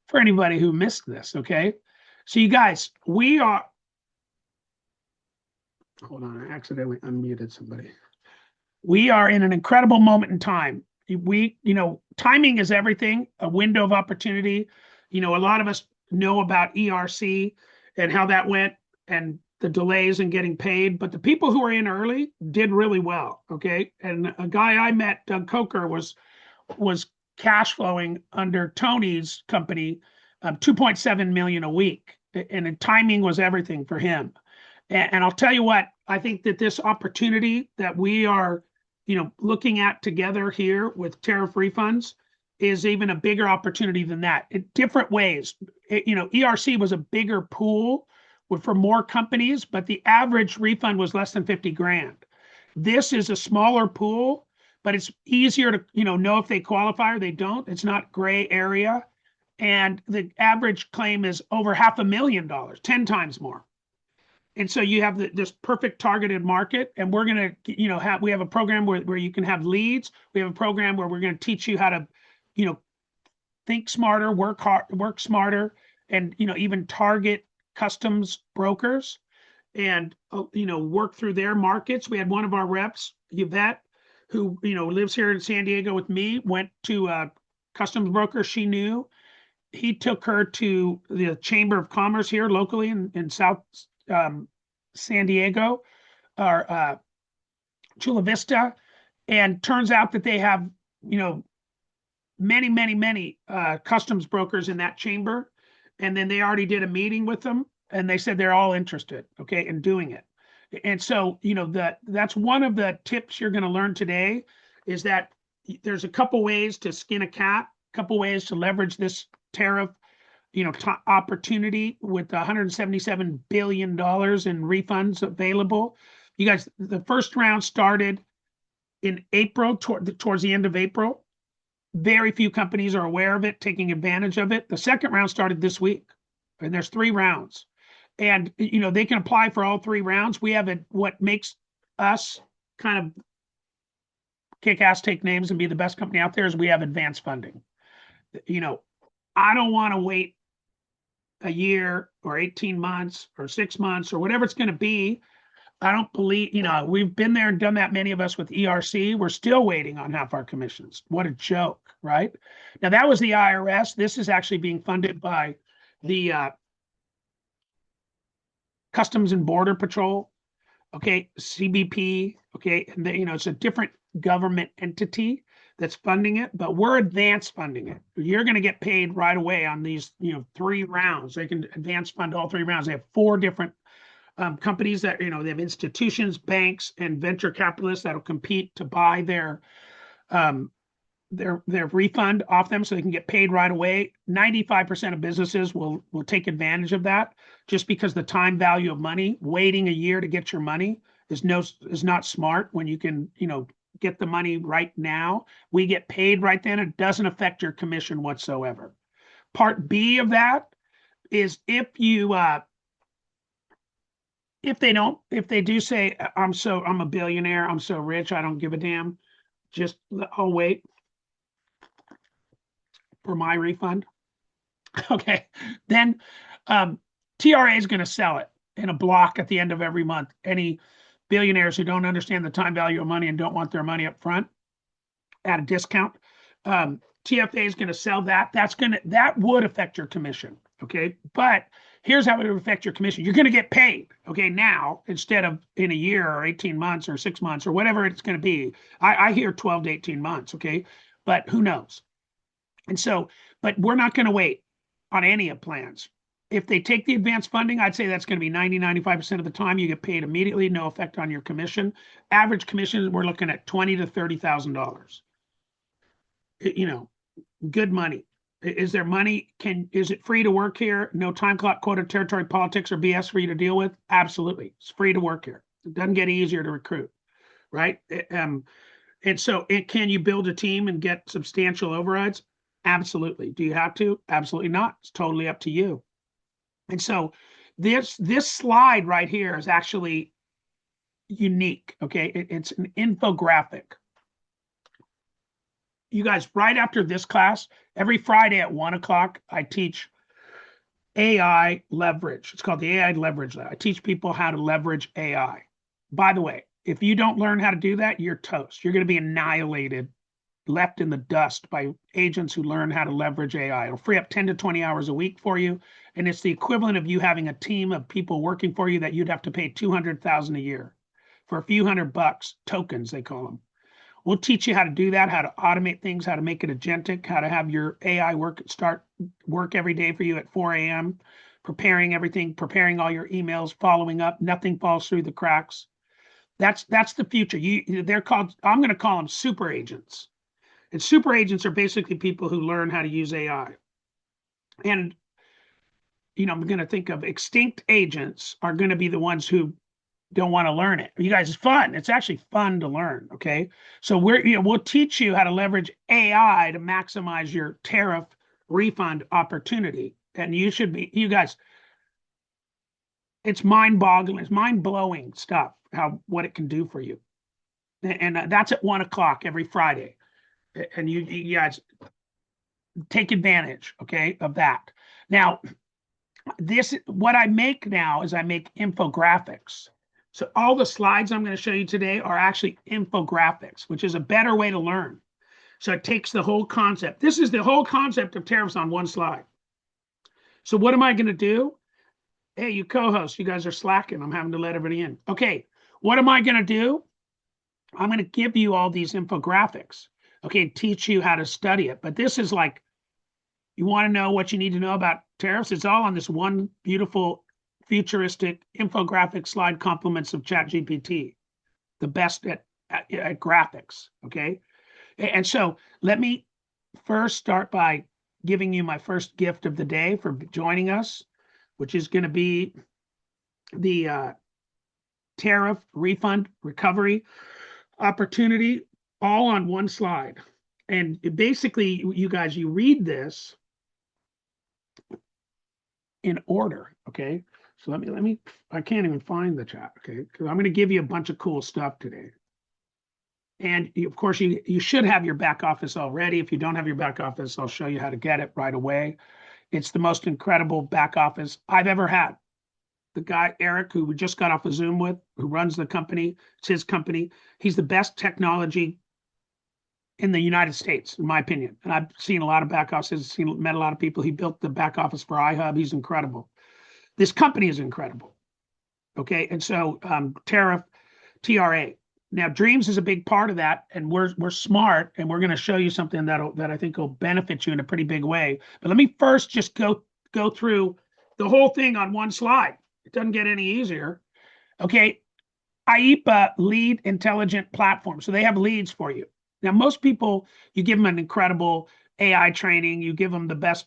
for anybody who missed this. Okay. So you guys, we are, hold on, I accidentally unmuted somebody. We are in an incredible moment in time. Timing is everything, a window of opportunity. A lot of us know about ERC and how that went and the delays in getting paid, but the people who were in early did really well. Okay. And a guy I met, Doug Coker, was cash flowing under Tony's company, 2.7 million a week. And timing was everything for him. And I'll tell you what, I think that this opportunity that we are, looking at together here with tariff refunds is even a bigger opportunity than that in different ways. ERC was a bigger pool for more companies, but the average refund was less than 50 grand. This is a smaller pool, but it's easier to, know if they qualify or they don't. It's not gray area. And the average claim is over $500,000, 10 times more. And so you have this perfect targeted market, and we're going to, we have a program where you can have leads. We have a program where we're going to teach you how to, think smarter, work hard, work smarter, and, even target customs brokers and, work through their markets. We had one of our reps, Yvette, who, lives here in San Diego with me, went to a customs broker she knew. He took her to the Chamber of Commerce here locally in South San Diego or Chula Vista, and turns out that they have many customs brokers in that chamber, and then they already did a meeting with them, and they said they're all interested, okay, in doing it. And so that's one of the tips you're going to learn today, is that there's a couple ways to skin a cat, a couple ways to leverage this tariff opportunity with $177 billion in refunds available. You guys, the first round started in April, towards the end of April. Very few companies are aware of it, taking advantage of it. The second round started this week, and there's 3 rounds. And, they can apply for all 3 rounds. We have what makes us kind of kick ass, take names, and be the best company out there is we have advanced funding. I don't want to wait a year or 18 months or 6 months or whatever it's going to be. I don't believe, we've been there and done that, many of us with ERC. We're still waiting on half our commissions. What a joke, right? Now, that was the IRS. This is actually being funded by the Customs and Border Patrol, okay, CBP, okay, and it's a different government entity that's funding it, but we're advance funding it. You're going to get paid right away on these, 3 rounds. They can advance fund all 3 rounds. They have 4 different companies that, they have institutions, banks, and venture capitalists that'll compete to buy their refund off them so they can get paid right away. 95% of businesses will take advantage of that, just because the time value of money, waiting a year to get your money is not smart when you can, get the money right now. We get paid right then. It doesn't affect your commission whatsoever. Part B of that is if they do say, I'm a billionaire, I'm so rich, I don't give a damn, I'll wait for my refund. Okay. Then TRA is going to sell it in a block at the end of every month. Any billionaires who don't understand the time value of money and don't want their money up front at a discount, TFA is going to sell that. That would affect your commission. Okay. But here's how it would affect your commission. You're going to get paid, okay, now instead of in a year or 18 months or 6 months or whatever it's going to be. I hear 12 to 18 months, okay, but who knows? And so, but we're not going to wait on any of plans. If they take the advanced funding, I'd say that's going to be 95% of the time you get paid immediately, no effect on your commission. Average commission, we're looking at $20,000 to $30,000. Good money. Is there money? Is it free to work here? No time clock, quota, territory politics, or BS for you to deal with? Absolutely. It's free to work here. It doesn't get easier to recruit, right? And so can you build a team and get substantial overrides? Absolutely. Do you have to? Absolutely not. It's totally up to you. And so this slide right here is actually unique, okay? It's an infographic. you guys, right after this class, every Friday at 1 o'clock, I teach AI leverage. It's called the AI leverage lab. I teach people how to leverage AI. By the way, if you don't learn how to do that, you're toast. You're going to be annihilated, left in the dust by agents who learn how to leverage AI. It'll free up 10 to 20 hours a week for you. And it's the equivalent of you having a team of people working for you that you'd have to pay 200,000 a year for a few $100, tokens, they call them. We'll teach you how to do that, how to automate things, how to make it agentic, how to have your AI start work every day for you at 4 a.m., preparing everything, preparing all your emails, following up, nothing falls through the cracks. That's the future. They're called, I'm going to call them super agents. And super agents are basically people who learn how to use AI. And I'm going to think of extinct agents are going to be the ones who don't want to learn it. You guys, it's fun. It's actually fun to learn. Okay. So we'll teach you how to leverage AI to maximize your tariff refund opportunity. And you guys, it's mind-boggling. It's mind-blowing stuff, what it can do for you. And that's at 1 o'clock every Friday. And you guys take advantage, okay, of that. Now, what I make now is I make infographics. So all the slides I'm going to show you today are actually infographics, which is a better way to learn. So it takes the whole concept. This is the whole concept of tariffs on one slide. So what am I going to do? Hey, you co-hosts, you guys are slacking. I'm having to let everybody in. Okay, what am I going to do? I'm going to give you all these infographics, okay, teach you how to study it. But this is like, you want to know what you need to know about tariffs? It's all on this one beautiful futuristic infographic slide compliments of ChatGPT, the best at graphics, okay? And so let me first start by giving you my first gift of the day for joining us, which is going to be the tariff refund recovery opportunity, all on one slide. And basically, you guys, you read this in order, okay? So let me, I can't even find the chat, okay? Because I'm going to give you a bunch of cool stuff today. And of course, you should have your back office already. If you don't have your back office, I'll show you how to get it right away. It's the most incredible back office I've ever had. The guy, Eric, who we just got off a Zoom with, who runs the company, it's his company. He's the best technology in the United States, in my opinion. And I've seen a lot of back offices, met a lot of people. He built the back office for iHub. He's incredible. This company is incredible. Okay. And so Tariff, TRA. Now, Dreams is a big part of that, and we're smart, and we're going to show you something that I think will benefit you in a pretty big way. But let me first just go through the whole thing on one slide. It doesn't get any easier. Okay. IEPA lead intelligent platform. So they have leads for you. Now, most people, you give them an incredible AI training, you give them the best,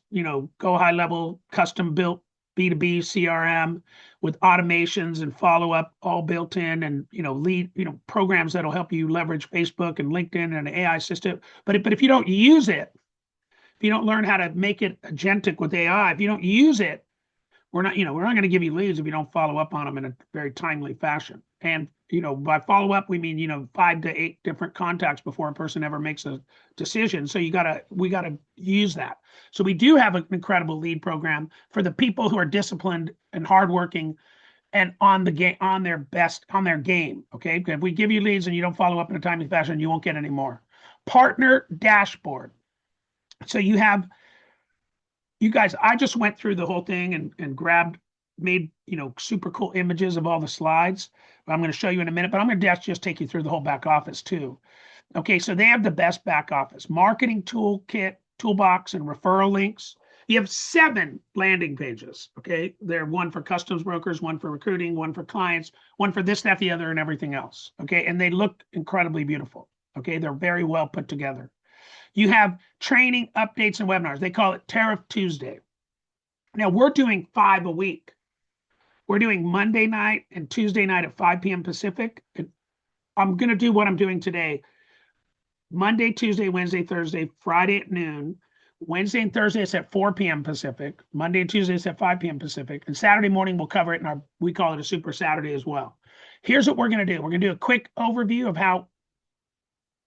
go high level, custom built B2B CRM with automations and follow up all built in, and lead, programs that'll help you leverage Facebook and LinkedIn and an AI system. But if you don't use it, if you don't learn how to make it agentic with AI, if you don't use it, we're not going to give you leads if you don't follow up on them in a very timely fashion. And by follow up, we mean 5 to 8 different contacts before a person ever makes a decision. So we gotta use that. So we do have an incredible lead program for the people who are disciplined and hardworking and on their game. Okay, if we give you leads and you don't follow up in a timely fashion, you won't get any more. Partner dashboard. So you guys, I just went through the whole thing and made super cool images of all the slides. I'm going to show you in a minute, but I'm going to just take you through the whole back office too. Okay, so they have the best back office, marketing toolkit, toolbox, and referral links. You have 7 landing pages. Okay, they're one for customs brokers, one for recruiting, one for clients, one for this, that, the other, and everything else. Okay, and they look incredibly beautiful. Okay, they're very well put together. You have training, updates, and webinars. They call it Tariff Tuesday. Now, we're doing 5 a week. We're doing Monday night and Tuesday night at 5 p.m. Pacific. And I'm going to do what I'm doing today. Monday, Tuesday, Wednesday, Thursday, Friday at noon. Wednesday and Thursday it's at 4 p.m. Pacific. Monday and Tuesday it's at 5 p.m. Pacific. And Saturday morning we'll cover it we call it a Super Saturday as well. Here's what we're going to do. We're going to do a quick overview of how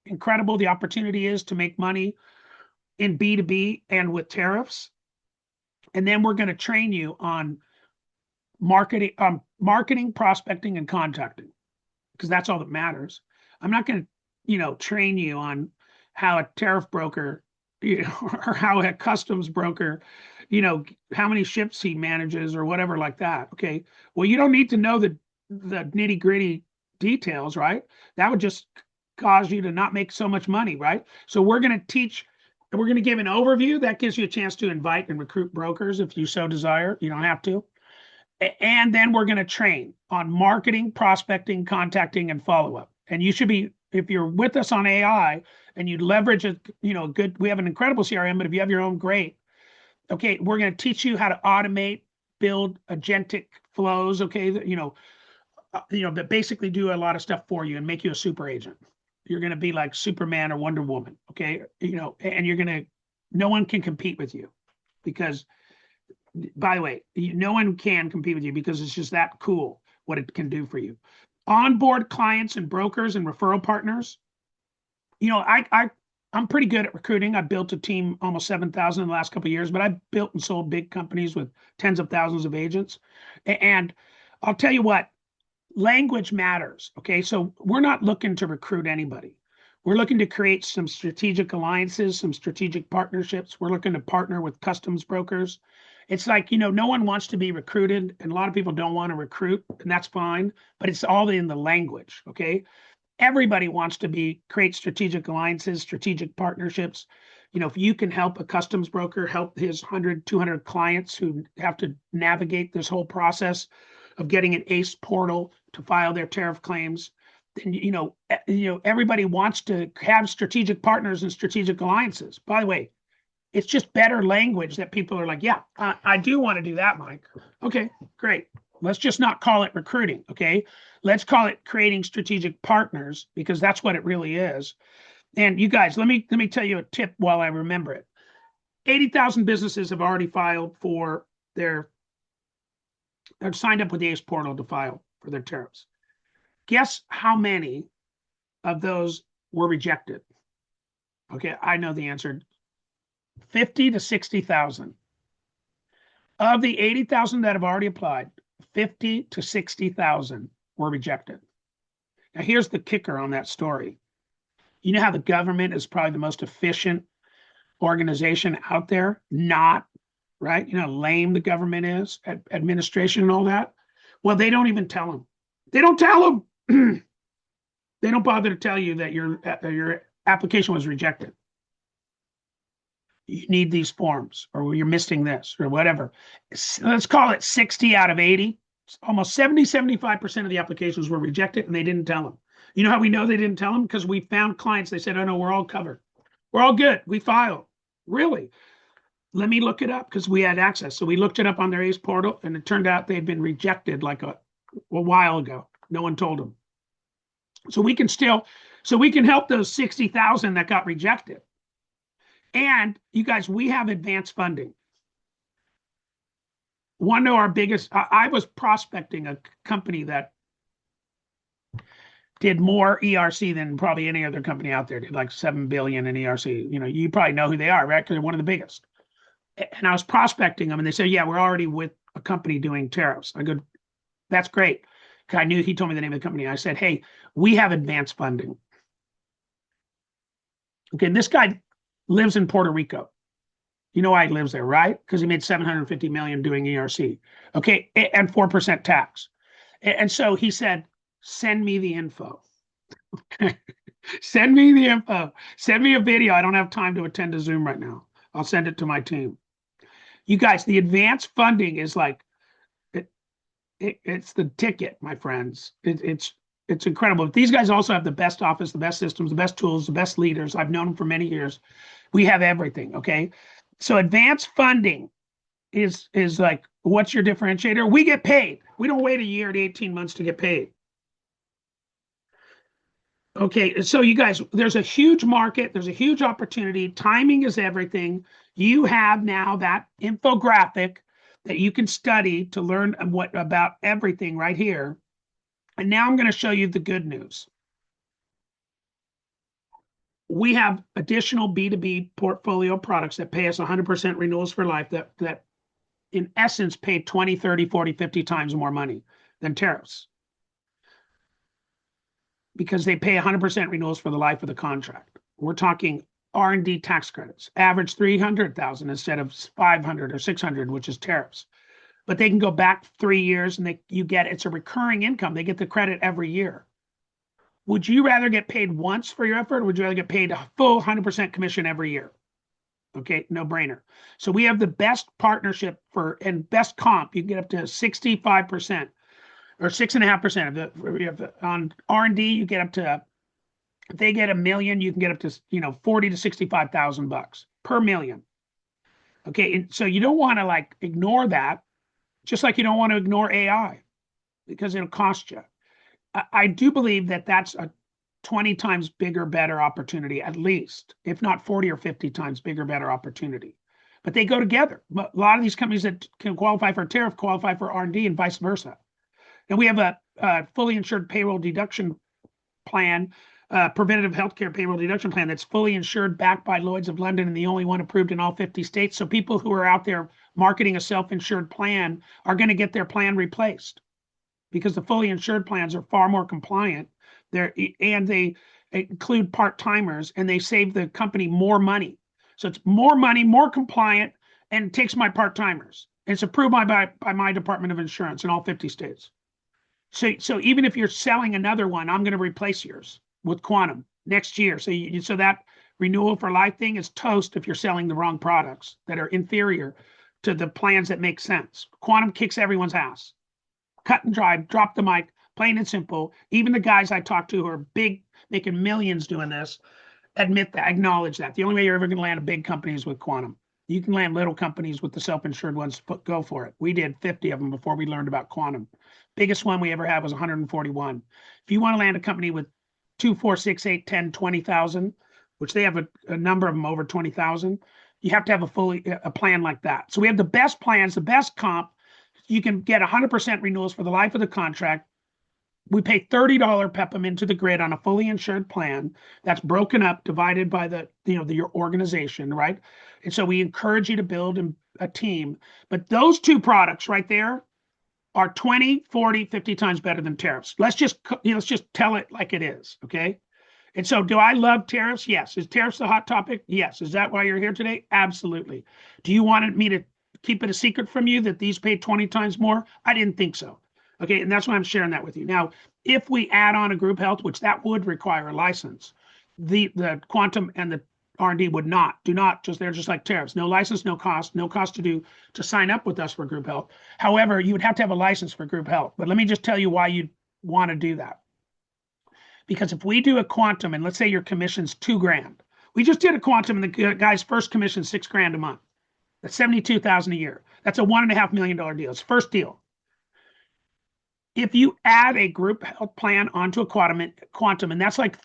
incredible the opportunity is to make money in B2B and with tariffs. And then we're going to train you on marketing, prospecting, and contacting, because that's all that matters. I'm not going to, train you on how a tariff broker, or how a customs broker, how many ships he manages or whatever like that. Okay. Well, you don't need to know the nitty gritty details, right? That would just cause you to not make so much money, right? So we're going to give an overview that gives you a chance to invite and recruit brokers if you so desire. You don't have to. And then we're going to train on marketing, prospecting, contacting, and follow-up. And you should be, if you're with us on AI and you leverage we have an incredible CRM, but if you have your own, great. Okay, we're going to teach you how to automate, build agentic flows. Okay, that basically do a lot of stuff for you and make you a super agent. You're going to be like Superman or Wonder Woman. Okay, and no one can compete with you, because, by the way, no one can compete with you because it's just that cool what it can do for you. Onboard clients and brokers and referral partners. I'm pretty good at recruiting. I built a team almost 7,000 in the last couple of years, but I built and sold big companies with tens of thousands of agents. And I'll tell you what, language matters. Okay, so we're not looking to recruit anybody. We're looking to create some strategic alliances, some strategic partnerships. We're looking to partner with customs brokers. It's like, no one wants to be recruited, and a lot of people don't want to recruit, and that's fine, but it's all in the language. Okay, everybody wants to create strategic alliances, strategic partnerships. If you can help a customs broker help his 100, 200 clients who have to navigate this whole process of getting an ACE portal to file their tariff claims, then everybody wants to have strategic partners and strategic alliances. By the way, it's just better language that people are like, yeah, I do want to do that, Mike. Okay, great. Let's just not call it recruiting. Okay, let's call it creating strategic partners, because that's what it really is. And you guys, let me tell you a tip while I remember it. 80,000 businesses have already filed for they're signed up with the ACE portal to file for their tariffs. Guess how many of those were rejected? Okay, I know the answer. 50 to 60,000. Of the 80,000 that have already applied, 50 to 60,000 were rejected. Now, here's the kicker on that story. You know how the government is probably the most efficient organization out there? Not, right? Lame the government is at administration and all that. Well, they don't even tell them. They don't tell them. They don't bother to tell you that your application was rejected. You need these forms, or you're missing this, or whatever. Let's call it 60 out of 80. Almost 75% of the applications were rejected, and they didn't tell them. You know how we know they didn't tell them? Because we found clients. They said, oh, no, we're all covered. We're all good. We filed. Really? Let me look it up, because we had access. So we looked it up on their ACE portal, and it turned out they'd been rejected like a while ago. No one told them. So we can help those 60,000 that got rejected. And you guys, we have advanced funding. One of our biggest, I was prospecting a company that did more ERC than probably any other company out there. Did like 7 billion in ERC. You probably know who they are, right? Because they're one of the biggest. And I was prospecting them, and they said, yeah, we're already with a company doing tariffs. I go, that's great. I knew he told me the name of the company. I said, hey, we have advanced funding. Okay, this guy lives in Puerto Rico. You know why he lives there, right? Because he made 750 million doing ERC. Okay, and 4% tax. And so he said, send me the info. Send me the info. Send me a video. I don't have time to attend a Zoom right now. I'll send it to my team. You guys, the advanced funding is like, it's the ticket, my friends. It's incredible. These guys also have the best office, the best systems, the best tools, the best leaders. I've known them for many years. We have everything. Okay, so advanced funding is like, what's your differentiator? We get paid. We don't wait a year to 18 months to get paid. Okay, so you guys, there's a huge market. There's a huge opportunity. Timing is everything. You have now that infographic that you can study to learn about everything right here. And now I'm going to show you the good news. we have additional B2B portfolio products that pay us 100% renewals for life that in essence pay 20, 30, 40, 50 times more money than tariffs, because they pay 100% renewals for the life of the contract. We're talking R&D tax credits, average 300,000 instead of 500 or 600, which is tariffs. But they can go back 3 years and it's a recurring income. They get the credit every year. Would you rather get paid once for your effort, or would you rather get paid a full 100% commission every year? Okay, no brainer. So we have the best partnership and best comp. You can get up to 65% or 6.5%. On R&D, you get up to, if they get $1 million, you can get up to 40 to 65,000 bucks per million. Okay, and so you don't want to like ignore that, just like you don't want to ignore AI because it'll cost you. I do believe that that's a 20 times bigger, better opportunity, at least, if not 40 or 50 times bigger, better opportunity. But they go together. A lot of these companies that can qualify for tariff qualify for R&D and vice versa. And we have a fully insured payroll deduction plan, preventative healthcare payroll deduction plan that's fully insured, backed by Lloyd's of London, and the only one approved in all 50 states. So people who are out there marketing a self-insured plan are going to get their plan replaced, because the fully insured plans are far more compliant. And they include part-timers, and they save the company more money. So it's more money, more compliant, and it takes my part-timers. It's approved by my Department of Insurance in all 50 states. So even if you're selling another one, I'm going to replace yours with Quantum next year. So that renewal for life thing is toast if you're selling the wrong products that are inferior to the plans that make sense. Quantum kicks everyone's ass. Cut and dry, drop the mic, plain and simple. Even the guys I talk to who are big, making millions doing this, admit that, acknowledge that. The only way you're ever going to land a big company is with Quantum. You can land little companies with the self-insured ones, go for it. We did 50 of them before we learned about Quantum. Biggest one we ever had was 141. If you want to land a company with 2, 4, 6, 8, 10, 20,000, which they have a number of them over 20,000, you have to have a plan like that. So we have the best plans, the best comp. You can get 100% renewals for the life of the contract. We pay $30 PEPM into the grid on a fully insured plan that's broken up, divided by your organization, right? And so we encourage you to build a team. But those two products right there are 20, 40, 50 times better than tariffs. Let's just tell it like it is, okay? And so do I love tariffs? Yes. Is tariffs the hot topic? Yes. Is that why you're here today? Absolutely. Do you want me to keep it a secret from you that these pay 20 times more? I didn't think so. Okay, and that's why I'm sharing that with you. Now, if we add on a group health, which that would require a license, the Quantum and the R&D they're just like tariffs. No license, no cost to sign up with us for group health. However, you would have to have a license for group health. But let me just tell you why you'd want to do that. Because if we do a Quantum, and let's say your commission's $2,000, we just did a Quantum and the guy's first commission $6,000 a month. That's $72,000 a year. That's a $1.5 million deal. It's first deal. If you add a group health plan onto a Quantum, and that's like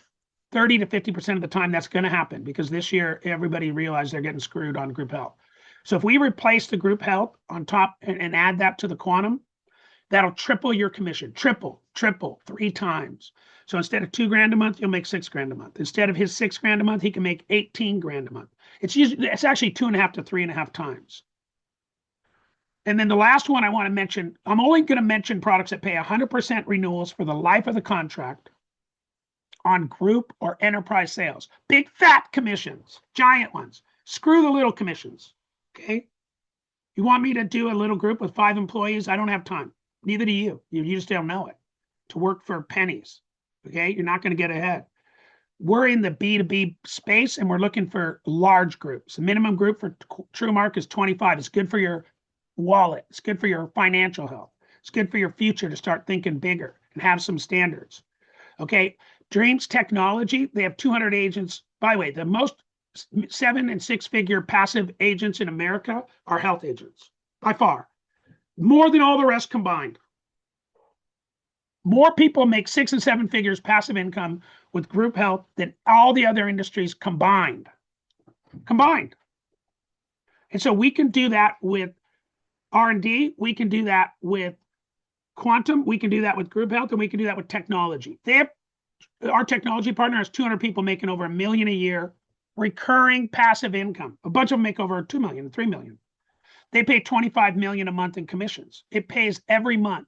30 to 50% of the time that's going to happen, because this year everybody realized they're getting screwed on group health. So if we replace the group health on top and add that to the Quantum, that'll triple your commission. Triple 3 times. So instead of $2,000 a month, you'll make $6,000 a month. Instead of his $6,000 a month, he can make $18,000 a month. It's actually 2.5 to 3.5 times. And then the last one I want to mention, I'm only going to mention products that pay 100% renewals for the life of the contract on group or enterprise sales. Big fat commissions, giant ones. Screw the little commissions, okay? You want me to do a little group with 5 employees? I don't have time. Neither do you. You just don't know it. To work for pennies, okay? You're not going to get ahead. We're in the B2B space, and we're looking for large groups. The minimum group for TrueMark is 25. It's good for your wallet. It's good for your financial health. It's good for your future to start thinking bigger and have some standards. Okay. Dreams Technology, they have 200 agents. By the way, the most 7- and 6-figure passive agents in America are health agents, by far. More than all the rest combined. More people make 6 and 7 figures passive income with group health than all the other industries combined. And so we can do that with R&D, we can do that with Quantum, we can do that with group health, and we can do that with technology. They have Our technology partner has 200 people making over $1 million a year, recurring passive income. A bunch of them make over 2 million, 3 million. They pay 25 million a month in commissions. It pays every month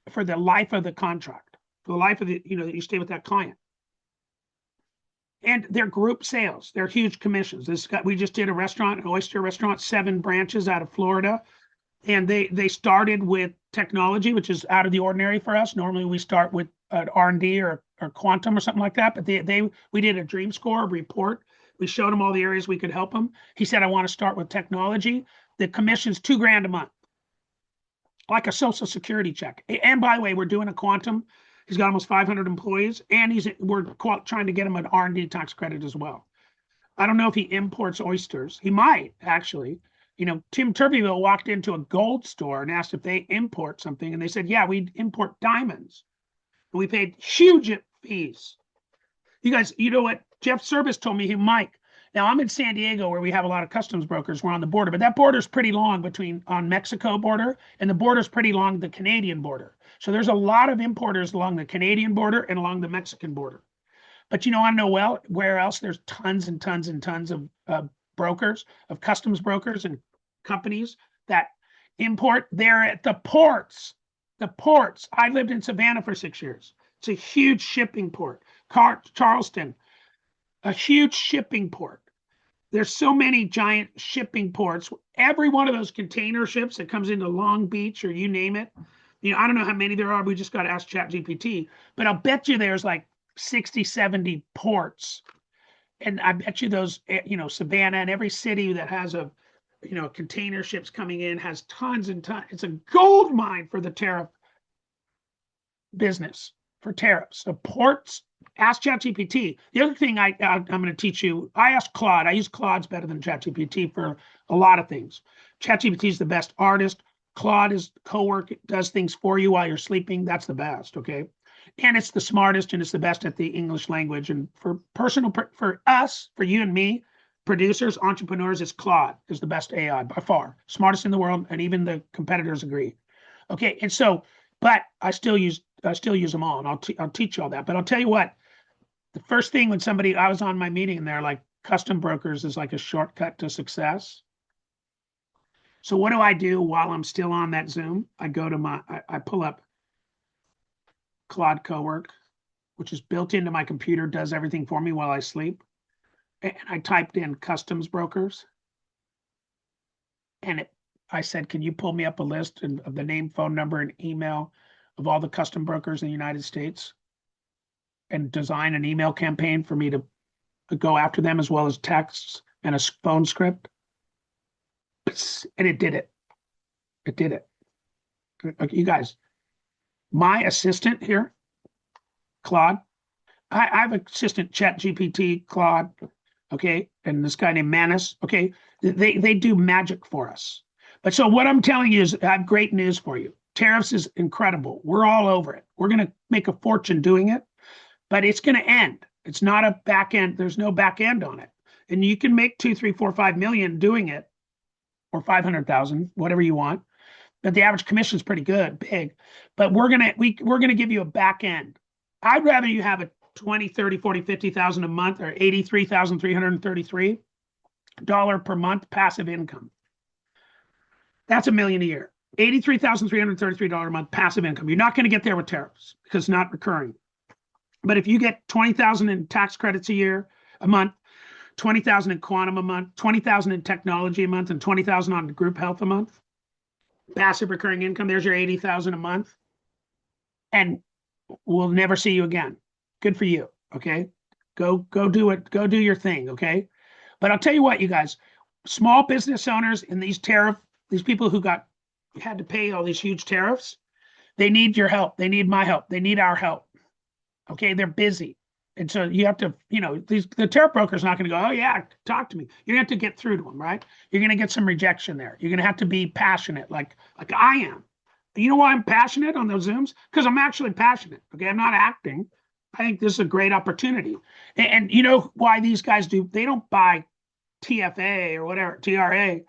for the life of the contract, for the life of the, you stay with that client. And they're group sales. They're huge commissions. We just did a restaurant, an oyster restaurant, 7 branches out of Florida. And they started with technology, which is out of the ordinary for us. Normally we start with an R&D or quantum or something like that. But we did a dream score report. We showed him all the areas we could help him. He said, I want to start with technology. The commission's $2,000 a month, like a social security check. And by the way, we're doing a quantum. He's got almost 500 employees, and we're trying to get him an R&D tax credit as well. I don't know if he imports oysters. He might, actually. Tim Turbyville walked into a gold store and asked if they import something, and they said, yeah, we import diamonds. And we paid huge fees. You guys, you know what? Jeff Service told me he might. Now, I'm in San Diego where we have a lot of customs brokers. We're on the border, but that border is pretty long on Mexico border, and the border is pretty long the Canadian border. So there's a lot of importers along the Canadian border and along the Mexican border. But I know where else there's tons and tons and tons of brokers, of customs brokers and companies that import. They're at the ports. The ports. I lived in Savannah for 6 years. It's a huge shipping port. Charleston, a huge shipping port. There's so many giant shipping ports. Every one of those container ships that comes into Long Beach or you name it. I don't know how many there are. We just got to ask ChatGPT. But I'll bet you there's like 60, 70 ports. And I bet you those, Savannah and every city that has container ships coming in has tons and tons. It's a gold mine for the tariff business, for tariffs. So ports, ask ChatGPT. The other thing I'm going to teach you, I asked Claude. I use Claude's better than ChatGPT for a lot of things. ChatGPT is the best artist. Claude is co-work, does things for you while you're sleeping. That's the best, okay? And it's the smartest and it's the best at the English language. And for us, for you and me, producers, entrepreneurs, it's Claude is the best AI by far, smartest in the world, and even the competitors agree. Okay, and so, but I still use them all, and I'll teach you all that. But I'll tell you what, the first thing when I was on my meeting and they're like, custom brokers is like a shortcut to success. So what do I do while I'm still on that Zoom? I go to I pull up Claude Cowork, which is built into my computer, does everything for me while I sleep. And I typed in customs brokers. And I said, can you pull me up a list of the name, phone number, and email of all the custom brokers in the United States and design an email campaign for me to go after them, as well as texts and a phone script? And it did it. It did it. You guys, my assistant here, Claude, I have an assistant, ChatGPT, Claude, okay, and this guy named Manus, okay, they do magic for us. But so what I'm telling you is I have great news for you. Tariffs is incredible. We're all over it. We're going to make a fortune doing it, but it's going to end. It's not a back end. There's no back end on it. And you can make 2, 3, 4, 5 million doing it, or 500,000, whatever you want. But the average commission is pretty good, big. But we're gonna give you a back end. I'd rather you have a 20, 30, 40, 50,000 a month, or $83,333 per month passive income. That's $1 million a year. $83,333 a month passive income. You're not going to get there with tariffs because it's not recurring. But if you get 20,000 in tax credits a month, 20,000 in quantum a month, 20,000 in technology a month, and 20,000 on group health a month, passive recurring income, there's your 80,000 a month, and we'll never see you again. Good for you. Okay, go do it. Go do your thing. Okay, but I'll tell you what, you guys, small business owners and these people who had to pay all these huge tariffs, they need your help. They need my help. They need our help. Okay, they're busy. And so you have to, the tariff broker is not going to go, oh yeah, talk to me. You're going to have to get through to them, right? You're going to get some rejection there. You're going to have to be passionate, like I am. You know why I'm passionate on those Zooms? Because I'm actually passionate. Okay, I'm not acting. I think this is a great opportunity. And you know why these guys do? They don't buy TFA or whatever, TRA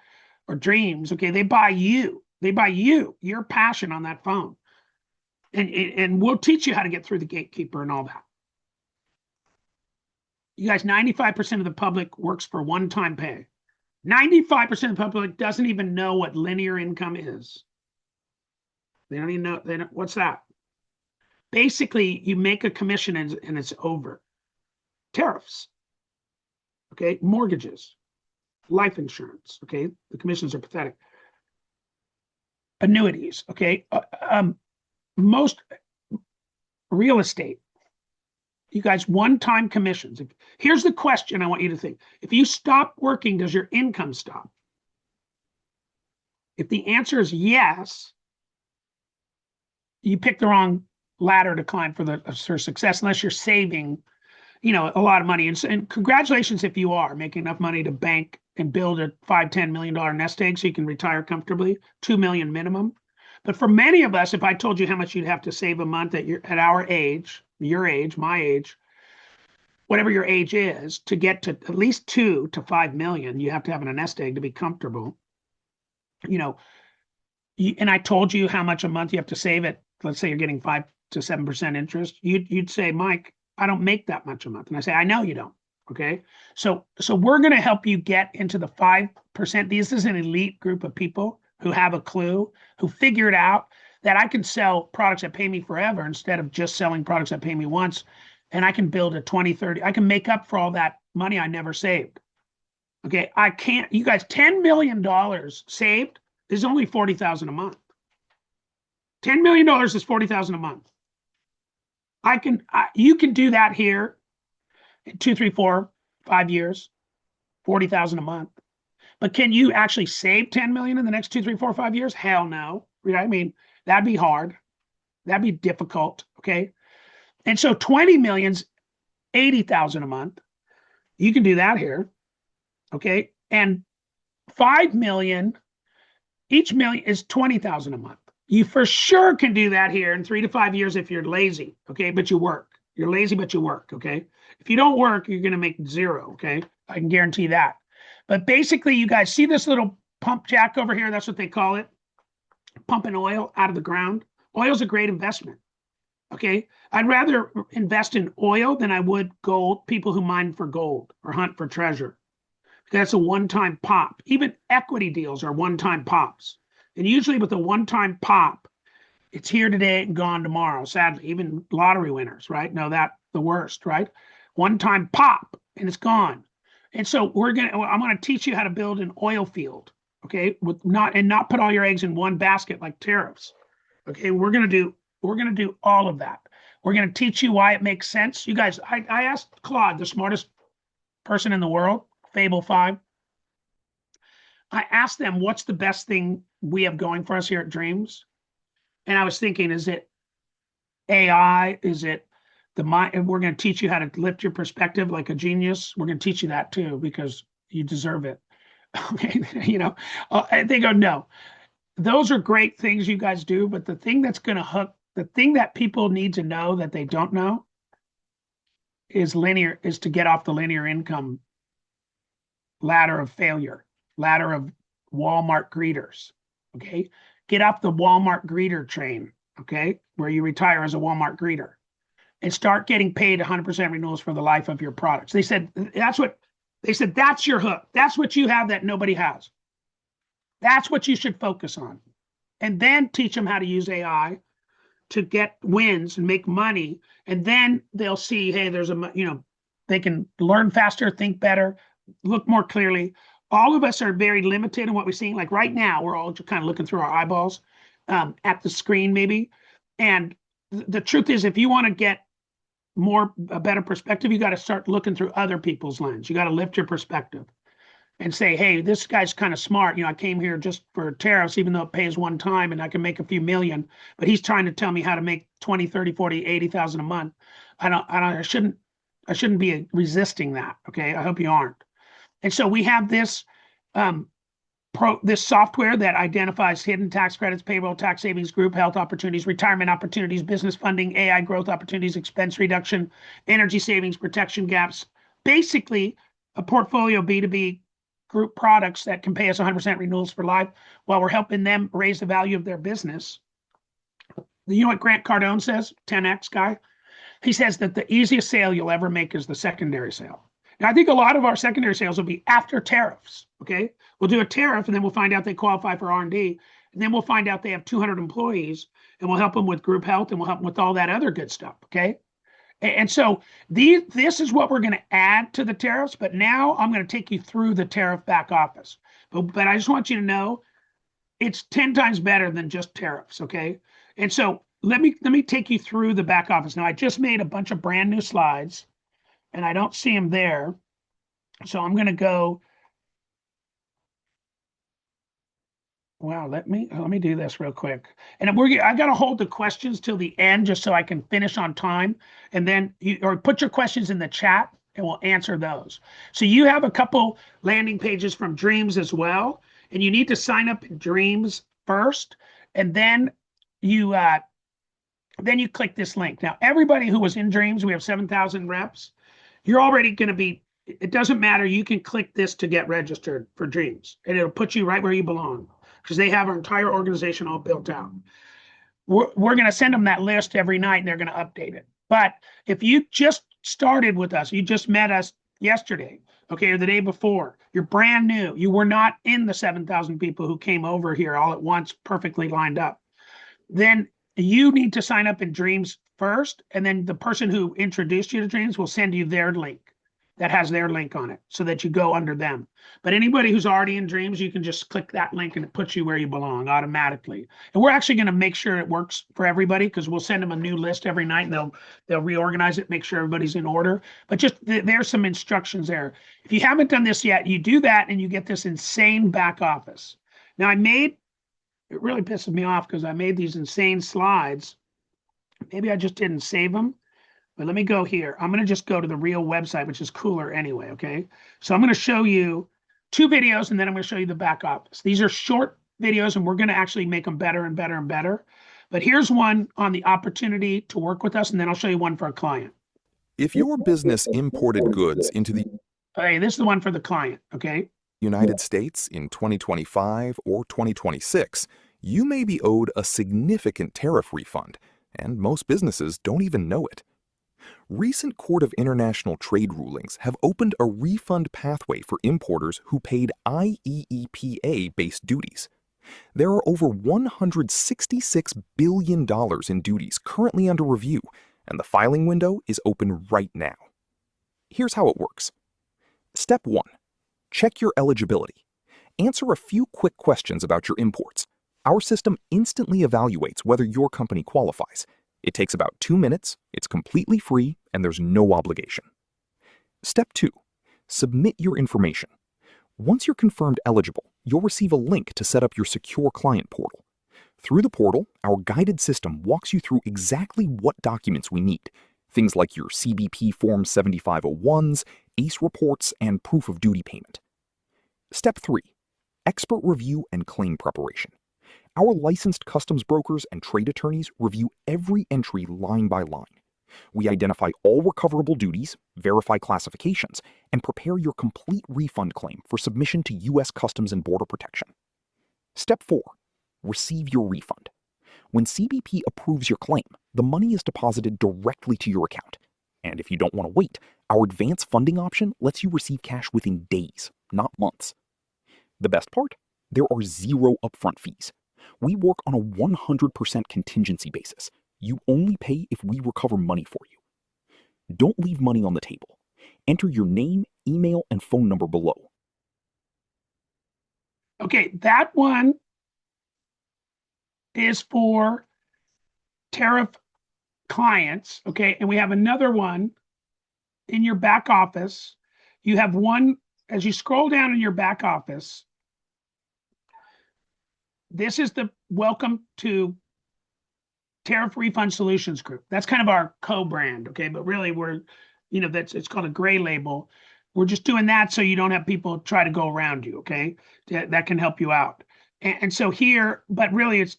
or Dreams. Okay, they buy you. They buy you, your passion on that phone. And we'll teach you how to get through the gatekeeper and all that. You guys, 95% of the public works for one-time pay. 95% of the public doesn't even know what linear income is. They don't even know. They don't, what's that? Basically, you make a commission and it's over. Tariffs, okay? Mortgages, life insurance, okay? The commissions are pathetic. Annuities, okay? Most real estate, you guys, one-time commissions. Here's the question I want you to think. If you stop working, does your income stop? If the answer is yes, you picked the wrong ladder to climb for success, unless you're saving, a lot of money. And congratulations if you are making enough money to bank and build a $5-10 million nest egg so you can retire comfortably, $2 million minimum. But for many of us, if I told you how much you'd have to save a month at our age, your age, my age, whatever your age is, to get to at least 2 to 5 million, you have to have in a nest egg to be comfortable. And I told you how much a month you have to save it. Let's say you're getting 5 to 7% interest. You'd say, Mike, I don't make that much a month. And I say, I know you don't. Okay. So we're going to help you get into the 5%. This is an elite group of people who have a clue, who figured out that I can sell products that pay me forever instead of just selling products that pay me once. And I can build a 20, 30, I can make up for all that money I never saved. Okay. I can't, you guys, $10 million saved is only $40,000 a month. $10 million is $40,000 a month. You can do that here in 2, 3, 4, 5 years, 40,000 a month. But can you actually save 10 million in the next 2, 3, 4, 5 years? Hell no. I mean, that'd be hard. That'd be difficult. Okay. And so 20 million's 80,000 a month. You can do that here. Okay. And 5 million, each million is 20,000 a month. You for sure can do that here in 3 to 5 years if you're lazy. Okay. But you work. You're lazy, but you work. Okay. If you don't work, you're going to make zero. Okay. I can guarantee that. But basically, you guys see this little pump jack over here? That's what they call it. Pumping oil out of the ground. Oil's a great investment. Okay. I'd rather invest in oil than I would gold, people who mine for gold or hunt for treasure. That's a one-time pop. Even equity deals are one-time pops. And usually with a one-time pop, it's here today and gone tomorrow. Sadly, even lottery winners, right? No, that's the worst, right? One-time pop and it's gone. And so I'm gonna teach you how to build an oil field, okay? Not put all your eggs in one basket like tariffs. Okay, we're gonna do all of that. We're gonna teach you why it makes sense. You guys, I asked Claude, the smartest person in the world, Fable 5. I asked them, what's the best thing we have going for us here at Dreams? And I was thinking, is it AI? Is it the mind? And we're going to teach you how to lift your perspective like a genius. We're going to teach you that too, because you deserve it. Okay. They go, no, those are great things you guys do. But the thing that's going to hook, the thing that people need to know that they don't know is to get off the linear income ladder of failure, ladder of Walmart greeters. Okay. Get off the Walmart greeter train. Okay. Where you retire as a Walmart greeter and start getting paid 100% renewals for the life of your products. They said, that's your hook. That's what you have that nobody has. That's what you should focus on. And then teach them how to use AI to get wins and make money. And then they'll see, hey, they can learn faster, think better, look more clearly. All of us are very limited in what we're seeing. Like right now, we're all just kind of looking through our eyeballs at the screen maybe. And the truth is, if you want to get a better perspective, you got to start looking through other people's lens. You got to lift your perspective and say, hey, this guy's kind of smart. I came here just for tariffs, even though it pays one time and I can make a few million, but he's trying to tell me how to make 20, 30, 40, 80,000 a month. I shouldn't be resisting that. Okay. I hope you aren't. And so we have this software that identifies hidden tax credits, payroll tax savings, group health opportunities, retirement opportunities, business funding, AI growth opportunities, expense reduction, energy savings, protection gaps. Basically, a portfolio of B2B group products that can pay us 100% renewals for life while we're helping them raise the value of their business. You know what Grant Cardone says, 10X guy? He says that the easiest sale you'll ever make is the secondary sale. Now, I think a lot of our secondary sales will be after tariffs. Okay, we'll do a tariff, and then we'll find out they qualify for R&D, and then we'll find out they have 200 employees, and we'll help them with group health, and we'll help them with all that other good stuff. Okay, and so this is what we're going to add to the tariffs. But now I'm going to take you through the tariff back office. But I just want you to know it's 10 times better than just tariffs. Okay, and so let me take you through the back office. Now, I just made a bunch of brand new slides, and I don't see them there. So I'm going to go. Wow, let me do this real quick. And I got to hold the questions till the end just so I can finish on time. And then or put your questions in the chat and we'll answer those. So you have a couple landing pages from Dreams as well, and you need to sign up in Dreams first, and then you click this link. Now, everybody who was in Dreams, we have 7,000 reps. You're already going to be. It doesn't matter. You can click this to get registered for Dreams, and it'll put you right where you belong, because they have our entire organization all built out. We're going to send them that list every night, and they're going to update it. But if you just started with us, you just met us yesterday, okay, or the day before, you're brand new, you were not in the 7,000 people who came over here all at once, perfectly lined up, then you need to sign up in Dreams first, and then the person who introduced you to Dreams will send you their link that has their link on it so that you go under them. But anybody who's already in Dreams, you can just click that link and it puts you where you belong automatically. And we're actually going to make sure it works for everybody, because we'll send them a new list every night, and they'll reorganize it, make sure everybody's in order. But just there's some instructions there. If you haven't done this yet, you do that and you get this insane back office. Now, it really pisses me off because I made these insane slides. Maybe I just didn't save them. But let me go here. I'm going to just go to the real website, which is cooler anyway, okay? So I'm going to show you 2 videos, and then I'm going to show you the back office. These are short videos, and we're going to actually make them better and better and better. But here's one on the opportunity to work with us, and then I'll show you one for a client. If your business imported goods into the Okay, this is the one for the client, okay? United States in 2025 or 2026, you may be owed a significant tariff refund, and most businesses don't even know it. Recent Court of International Trade rulings have opened a refund pathway for importers who paid IEEPA-based duties. There are over $166 billion in duties currently under review, and the filing window is open right now. Here's how it works. Step 1. Check your eligibility. Answer a few quick questions about your imports. Our system instantly evaluates whether your company qualifies. It takes about 2 minutes, it's completely free, and there's no obligation. Step 2. Submit your information. Once you're confirmed eligible, you'll receive a link to set up your secure client portal. Through the portal, our guided system walks you through exactly what documents we need, things like your CBP Form 7501s, ACE reports, and proof of duty payment. Step 3. Expert review and claim preparation. Our licensed customs brokers and trade attorneys review every entry line by line. We identify all recoverable duties, verify classifications, and prepare your complete refund claim for submission to U.S. Customs and Border Protection. Step 4. Receive your refund. When CBP approves your claim, the money is deposited directly to your account. And if you don't want to wait, our advance funding option lets you receive cash within days, not months. The best part? There are 0 upfront fees. We work on a 100% contingency basis. You only pay if we recover money for you. Don't leave money on the table. Enter your name, email, and phone number below. Okay, that one is for tariff clients, okay? And we have another one in your back office. You have one, as you scroll down in your back office, this is the Welcome to Tariff Refund Solutions Group. That's kind of our co-brand, okay? But really it's called a gray label. We're just doing that so you don't have people try to go around you, okay? That can help you out. And so here, but really it's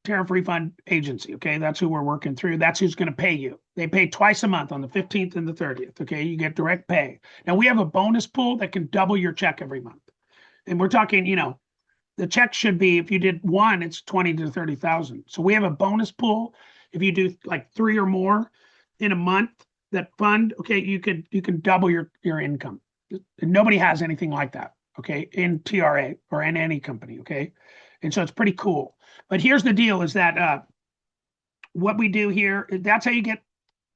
Tariff Refund Agency, okay? That's who we're working through. That's who's going to pay you. They pay twice a month on the 15th and the 30th, okay? You get direct pay. Now, we have a bonus pool that can double your check every month. And we're talking, the check should be, if you did one, it's 20 to 30,000. So we have a bonus pool. If you do like 3 or more, in a month, that fund, okay, you can double your income. Nobody has anything like that, okay, in TRA or in any company, okay? And so it's pretty cool. But here's the deal is that what we do here, that's how you get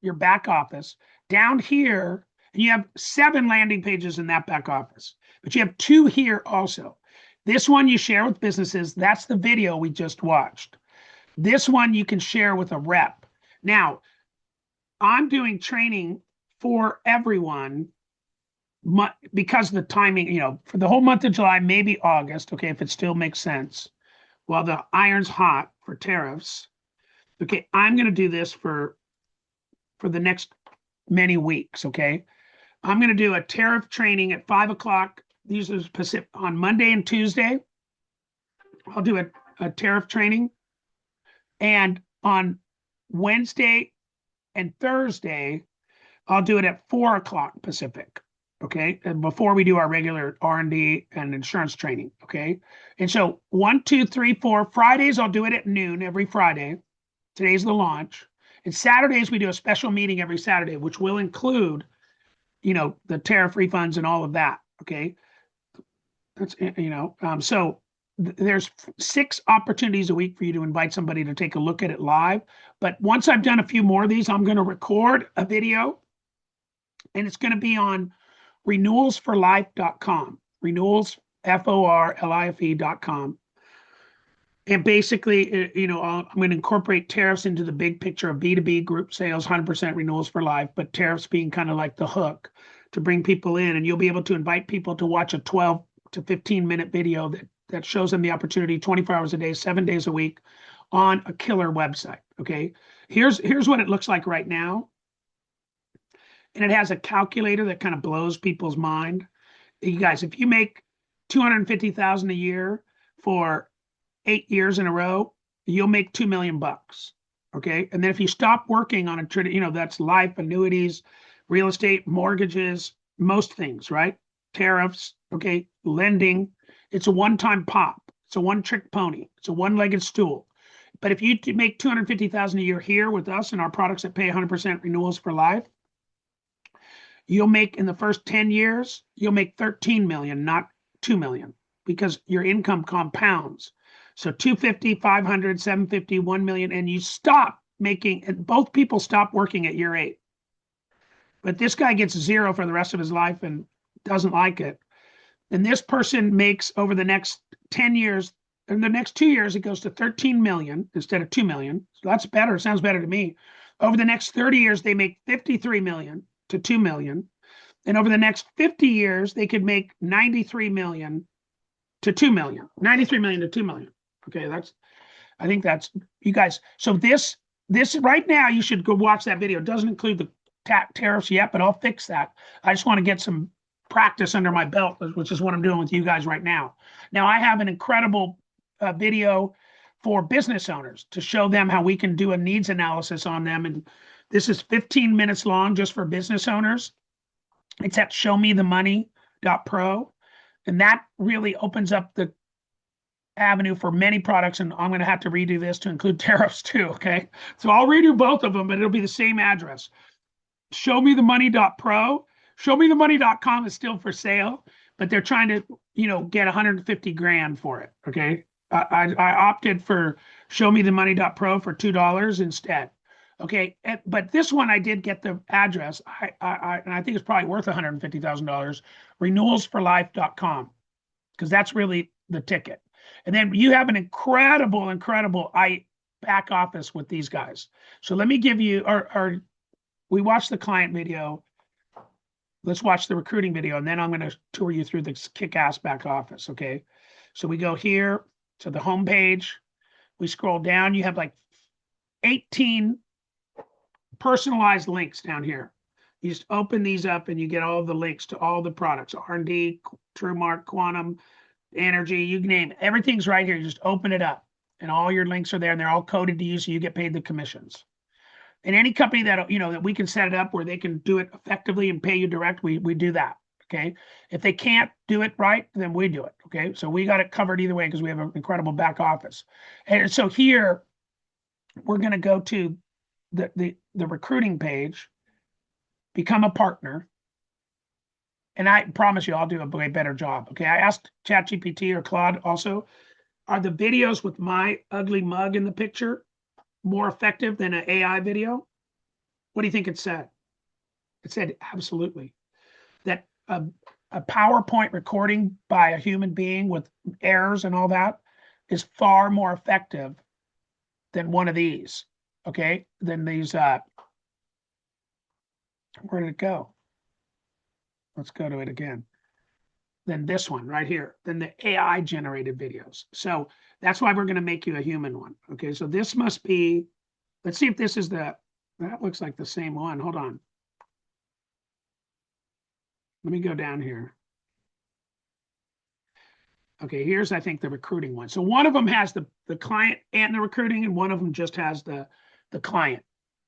your back office. Down here, and you have 7 landing pages in that back office, but you have 2 here also. This one you share with businesses. That's the video we just watched. This one you can share with a rep. Now, I'm doing training for everyone because of the timing, for the whole month of July, maybe August, okay, if it still makes sense, while the iron's hot for tariffs. Okay, I'm going to do this for the next many weeks, okay? I'm going to do a tariff training at 5 o'clock. These are Pacific on Monday and Tuesday. I'll do a tariff training. And on Wednesday and Thursday, I'll do it at 4 o'clock Pacific, okay? And before we do our regular R&D and insurance training, okay? And so 1, 2, 3, 4, Fridays, I'll do it at noon every Friday. Today's the launch. And Saturdays, we do a special meeting every Saturday, which will include, the tariff refunds and all of that, okay? That's, so there's 6 opportunities a week for you to invite somebody to take a look at it live. But once I've done a few more of these, I'm going to record a video, and it's going to be on renewalsforlife.com, renewals, FORLIFE.com. And basically, I'm going to incorporate tariffs into the big picture of B2B group sales, 100% renewals for life, but tariffs being kind of like the hook to bring people in. And you'll be able to invite people to watch a 12 to 15-minute video that shows them the opportunity 24 hours a day, 7 days a week on a killer website, okay? Here's what it looks like right now. And it has a calculator that kind of blows people's mind. You guys, if you make $250,000 a year for 8 years in a row, you'll make $2 million. Okay. And then if you stop working on that's life, annuities, real estate, mortgages, most things, right? Tariffs, okay, lending. It's a one-time pop. It's a one-trick pony. It's a one-legged stool. But if you make $250,000 a year here with us and our products that pay 100% renewals for life, you'll make in the first 10 years, you'll make 13 million, not 2 million, because your income compounds. So 250, 500, 750, 1 million, and you stop making, and both people stop working at year 8. But this guy gets 0 for the rest of his life and doesn't like it. And this person makes over the next 10 years, in the next 2 years, it goes to 13 million instead of 2 million. So that's better. Sounds better to me. Over the next 30 years, they make 53 million to 2 million. And over the next 50 years, they could make 93 million to 2 million, 93 million to 2 million. Okay, I think that's, you guys. So this right now, you should go watch that video. It doesn't include the tariffs yet, but I'll fix that. I just want to get some practice under my belt, which is what I'm doing with you guys right now. Now, I have an incredible video for business owners to show them how we can do a needs analysis on them. And this is 15 minutes long just for business owners. It's at showmethemoney.pro. And that really opens up the avenue for many products. And I'm going to have to redo this to include tariffs too. Okay. So I'll redo both of them, but it'll be the same address. Showmethemoney.pro. Showmethemoney.com is still for sale, but they're trying to, get 150 grand for it. Okay. I opted for showmethemoney.pro for $2 instead. Okay. But this one, I did get the address. And I think it's probably worth $150,000, renewalsforlife.com, because that's really the ticket. And then you have an incredible back office with these guys. So let me give you we watched the client video. Let's watch the recruiting video, and then I'm going to tour you through this kick-ass back office, okay? So we go here to the home page. We scroll down. You have like 18 personalized links down here. You just open these up, and you get all the links to all the products, R&D, TrueMark, Quantum, Energy, you name it. Everything's right here. You just open it up, and all your links are there, and they're all coded to you, so you get paid the commissions. And any company that, that we can set it up where they can do it effectively and pay you direct, we do that, okay? If they can't do it right, then we do it, okay? So we got it covered either way because we have an incredible back office. And so here, we're going to go to the recruiting page, become a partner, and I promise you I'll do a way better job. Okay. I asked ChatGPT or Claude also, are the videos with my ugly mug in the picture more effective than an AI video? What do you think it said? It said absolutely. That a PowerPoint recording by a human being with errors and all that is far more effective than one of these. Okay, than these. Where did it go? Let's go to it again. Then this one right here. Then the AI generated videos. So that's why we're going to make you a human one. Okay, so this must be. Let's see if this is the. That looks like the same one. Hold on. Let me go down here. Okay, here's, I think, the recruiting one. So one of them has the client and the recruiting, and one of them just has the client.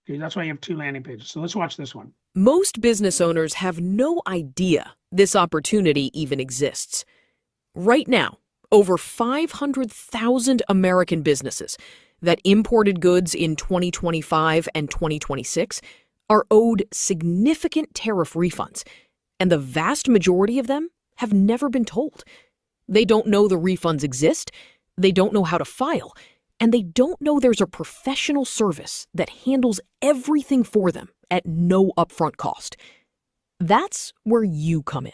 Okay, that's why you have two landing pages. So let's watch this one. Most business owners have no idea this opportunity even exists. Right now, over 500,000 American businesses that imported goods in 2025 and 2026 are owed significant tariff refunds, and the vast majority of them have never been told. They don't know the refunds exist, they don't know how to file, and they don't know there's a professional service that handles everything for them at no upfront cost. That's where you come in.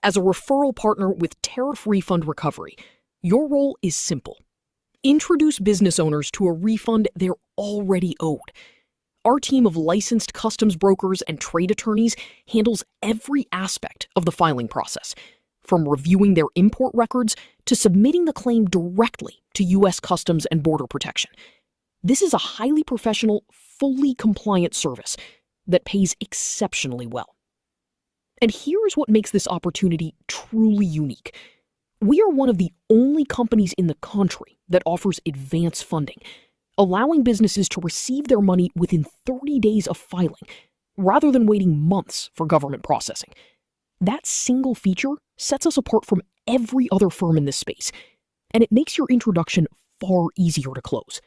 As a referral partner with Tariff Refund Recovery, your role is simple. Introduce business owners to a refund they're already owed. Our team of licensed customs brokers and trade attorneys handles every aspect of the filing process, from reviewing their import records to submitting the claim directly to U.S. Customs and Border Protection. This is a highly professional, fully compliant service that pays exceptionally well. And here's what makes this opportunity truly unique. We are one of the only companies in the country that offers advance funding, allowing businesses to receive their money within 30 days of filing, rather than waiting months for government processing. That single feature sets us apart from every other firm in this space, and it makes your introduction far easier to close.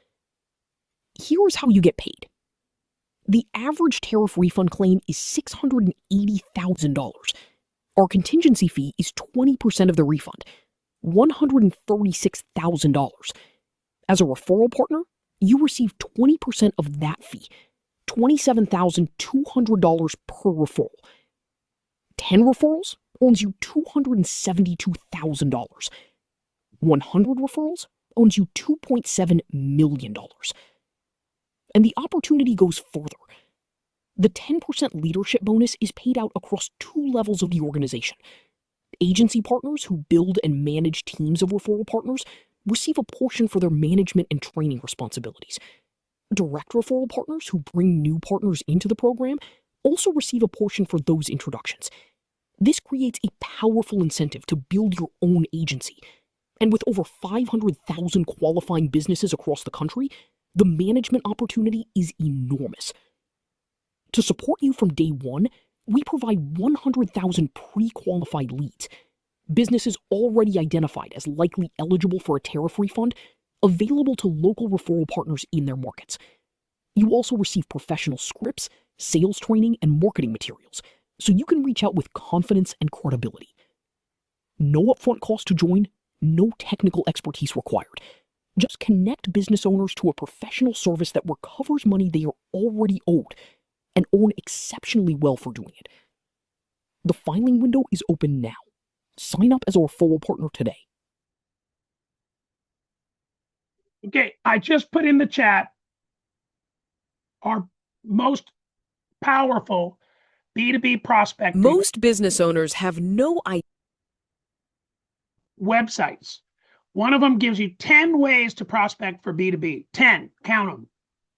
Here's how you get paid. The average tariff refund claim is $680,000. Our contingency fee is 20% of the refund, $136,000. As a referral partner, you receive 20% of that fee, $27,200 per referral. 10 referrals owns you $272,000. 100 referrals owns you $2.7 million. And the opportunity goes further. The 10% leadership bonus is paid out across two levels of the organization. Agency partners who build and manage teams of referral partners receive a portion for their management and training responsibilities. Direct referral partners who bring new partners into the program also receive a portion for those introductions. This creates a powerful incentive to build your own agency. And with over 500,000 qualifying businesses across the country, the management opportunity is enormous. To support you from day one, we provide 100,000 pre-qualified leads, businesses already identified as likely eligible for a tariff refund, available to local referral partners in their markets. You also receive professional scripts, sales training, and marketing materials, so you can reach out with confidence and credibility. No upfront cost to join, no technical expertise required. Just connect business owners to a professional service that recovers money they are already owed and earn exceptionally well for doing it. The filing window is open now. Sign up as a referral partner today. Okay, I just put in the chat our most powerful B2B prospecting Most business owners have no idea. websites. One of them gives you 10 ways to prospect for B2B. 10, count them.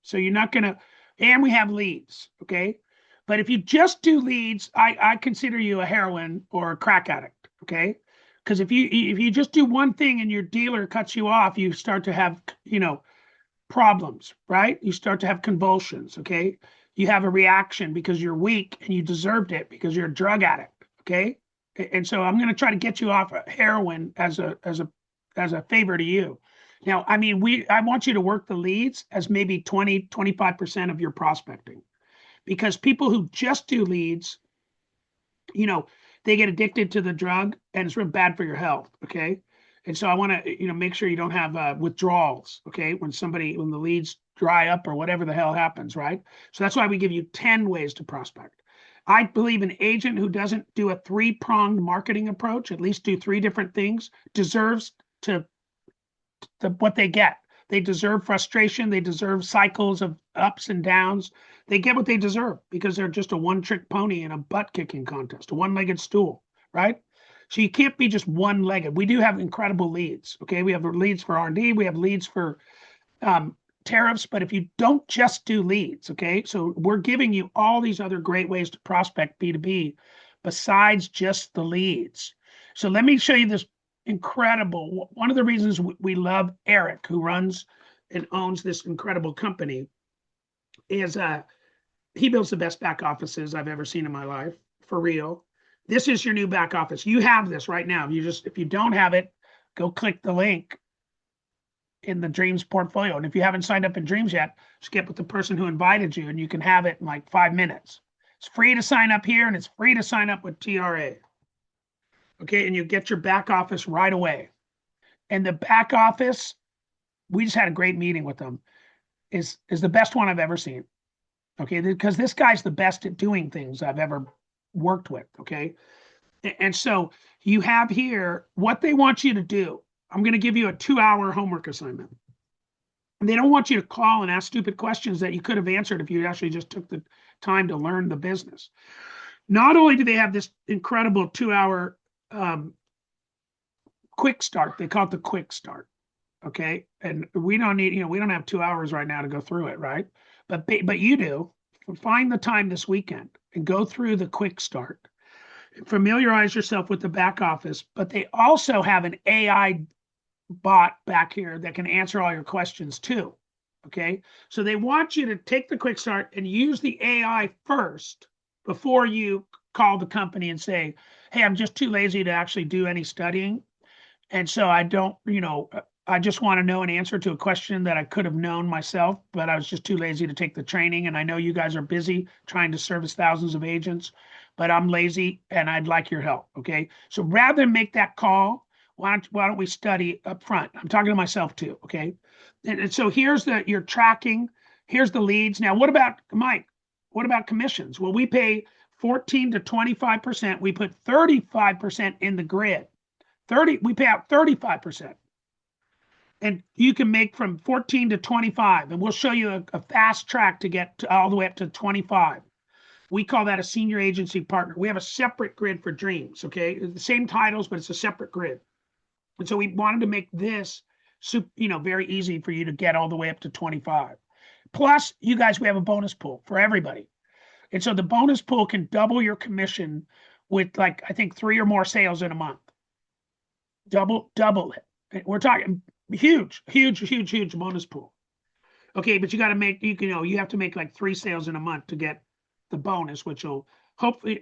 So you're not going to, and we have leads, okay? But if you just do leads, I consider you a heroin or a crack addict, okay? Because if you just do one thing and your dealer cuts you off, you start to have, problems, right? You start to have convulsions, okay? You have a reaction because you're weak and you deserved it because you're a drug addict, okay? And so I'm going to try to get you off of heroin as a favor to you. Now, I mean, I want you to work the leads as maybe 20, 25% of your prospecting, because people who just do leads, they get addicted to the drug and it's real bad for your health. Okay. And so I want to, make sure you don't have withdrawals. Okay. When the leads dry up or whatever the hell happens. Right. So that's why we give you 10 ways to prospect. I believe an agent who doesn't do a 3-pronged marketing approach, at least do 3 different things, deserves what they get. They deserve frustration. They deserve cycles of ups and downs. They get what they deserve because they're just a one-trick pony in a butt-kicking contest, a one-legged stool, right? So you can't be just one-legged. We do have incredible leads, okay? We have leads for R&D. We have leads for tariffs. But if you don't just do leads, okay? So we're giving you all these other great ways to prospect B2B besides just the leads. So let me show you this incredible. One of the reasons we love Eric, who runs and owns this incredible company, is he builds the best back offices I've ever seen in my life, for real. This is your new back office. You have this right now. If you don't have it, go click the link in the Dreams portfolio. And if you haven't signed up in Dreams yet, just get with the person who invited you and you can have it in like 5 minutes. It's free to sign up here and it's free to sign up with TRA. Okay, and you get your back office right away. And the back office, we just had a great meeting with them, is the best one I've ever seen. Okay, because this guy's the best at doing things I've ever worked with. Okay, and so you have here what they want you to do. I'm going to give you a 2-hour homework assignment. And they don't want you to call and ask stupid questions that you could have answered if you actually just took the time to learn the business. Not only do they have this incredible 2-hour quick start, they call it the quick start. Okay. And we don't need, we don't have 2 hours right now to go through it. Right. But you do. Find the time this weekend and go through the quick start. Familiarize yourself with the back office, but they also have an AI bot back here that can answer all your questions too. Okay. So they want you to take the quick start and use the AI first before you call the company and say, hey, I'm just too lazy to actually do any studying. And so I don't, I just want to know an answer to a question that I could have known myself, but I was just too lazy to take the training. And I know you guys are busy trying to service thousands of agents, but I'm lazy and I'd like your help. Okay. So rather than make that call, why don't we study up front? I'm talking to myself too. Okay. And so here's your tracking. Here's the leads. Now, what about Mike? What about commissions? Well, we pay 14 to 25%. We put 35% in the grid. We pay out 35%. And you can make from 14 to 25. And we'll show you a fast track to get all the way up to 25. We call that a senior agency partner. We have a separate grid for Dreams, okay? The same titles, but it's a separate grid. And so we wanted to make this, very easy for you to get all the way up to 25. Plus, you guys, we have a bonus pool for everybody. And so the bonus pool can double your commission with I think 3 or more sales in a month. Double it. We're talking huge bonus pool. Okay, but you got to make, you have to make like 3 sales in a month to get the bonus, which will hopefully,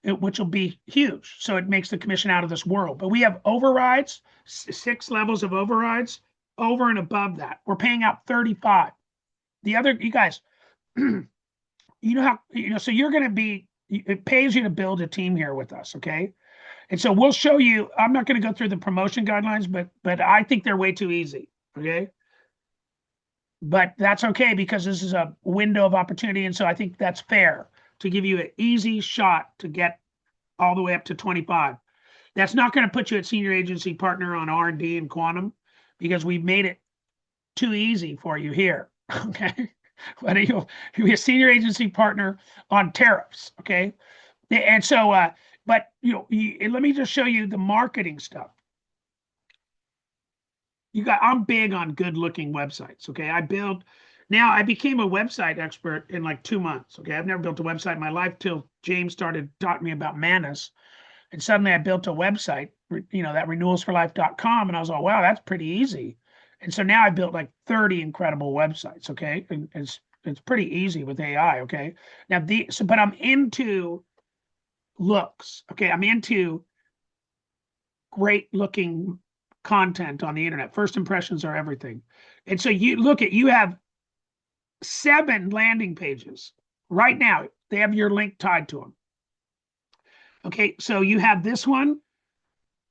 which will be huge. So it makes the commission out of this world. But we have overrides, 6 levels of overrides over and above that. We're paying out 35. The other, you guys, so you're going to be, it pays you to build a team here with us. Okay. And so we'll show you, I'm not going to go through the promotion guidelines, but I think they're way too easy. Okay. But that's okay because this is a window of opportunity. And so I think that's fair to give you an easy shot to get all the way up to 25. That's not going to put you at senior agency partner on R&D and quantum because we've made it too easy for you here. Okay. But you'll be a senior agency partner on tariffs. Okay. And so, but let me just show you the marketing stuff. I'm big on good looking websites. Okay. I became a website expert in like 2 months. Okay. I've never built a website in my life till James started taught me about Manus. And suddenly I built a website, that renewalsforlife.com. And I was like, wow, that's pretty easy. And so now I built like 30 incredible websites. Okay. And it's pretty easy with AI. Okay. Now but I'm into looks. Okay. I'm into great looking content on the internet. First impressions are everything. And so you have 7 landing pages right now. They have your link tied to them. Okay, so you have this one,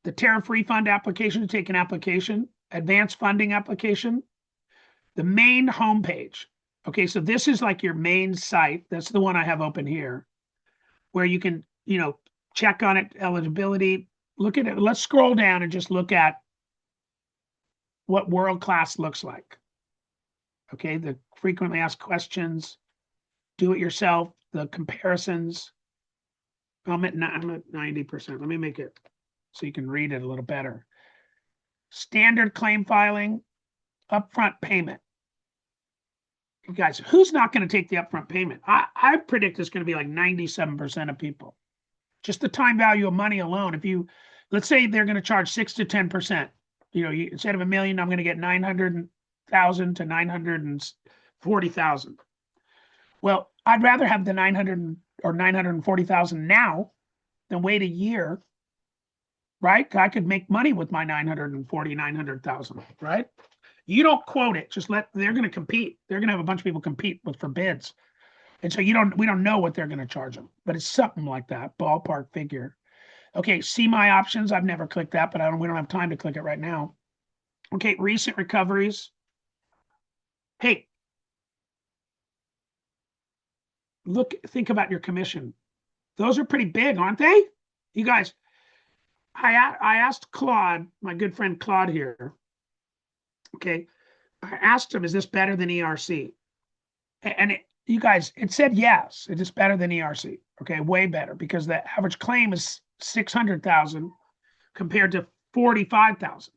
the tariff refund application to take an application, advanced funding application, the main homepage. Okay, so this is like your main site. That's the one I have open here, where you can, check on it, eligibility, look at it. Let's scroll down and just look at what world class looks like. Okay, the frequently asked questions, do it yourself, the comparisons. I'm at 90%. Let me make it so you can read it a little better. Standard claim filing, upfront payment. You guys, who's not going to take the upfront payment? I predict it's going to be like 97% of people. Just the time value of money alone. Let's say they're going to charge 6 to 10%. Instead of $1 million, I'm going to get 900,000 to 940,000. Well, I'd rather have the 900 or 940,000 now than wait a year, right? I could make money with my 900,000, right? You don't quote it. They're going to compete. They're going to have a bunch of people compete for bids. And so we don't know what they're going to charge them, but it's something like that, ballpark figure. Okay, see my options. I've never clicked that, but we don't have time to click it right now. Okay, recent recoveries. Hey, think about your commission. Those are pretty big, aren't they? You guys, I asked Claude, my good friend Claude here. Okay, I asked him, is this better than ERC? And you guys, it said yes, it is better than ERC. Okay, way better, because the average claim is 600,000 compared to 45,000.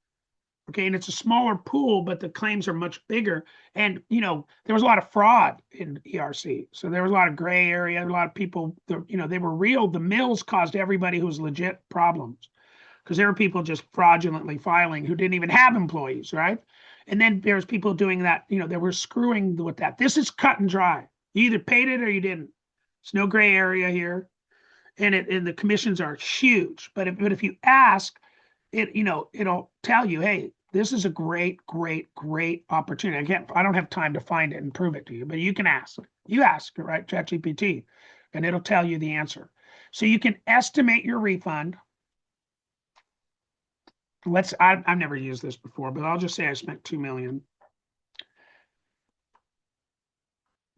Okay, and it's a smaller pool, but the claims are much bigger. And there was a lot of fraud in ERC, so there was a lot of gray area. A lot of people, they were real. The mills caused everybody who was legit problems, because there were people just fraudulently filing who didn't even have employees, right? And then there's people doing that. They were screwing with that. This is cut and dry. You either paid it or you didn't. There's no gray area here, and the commissions are huge. But if you ask, it'll tell you, hey, this is a great opportunity. I don't have time to find it and prove it to you, but you can ask. You ask, right? ChatGPT, and it'll tell you the answer. So you can estimate your refund. I've never used this before, but I'll just say I spent $2 million.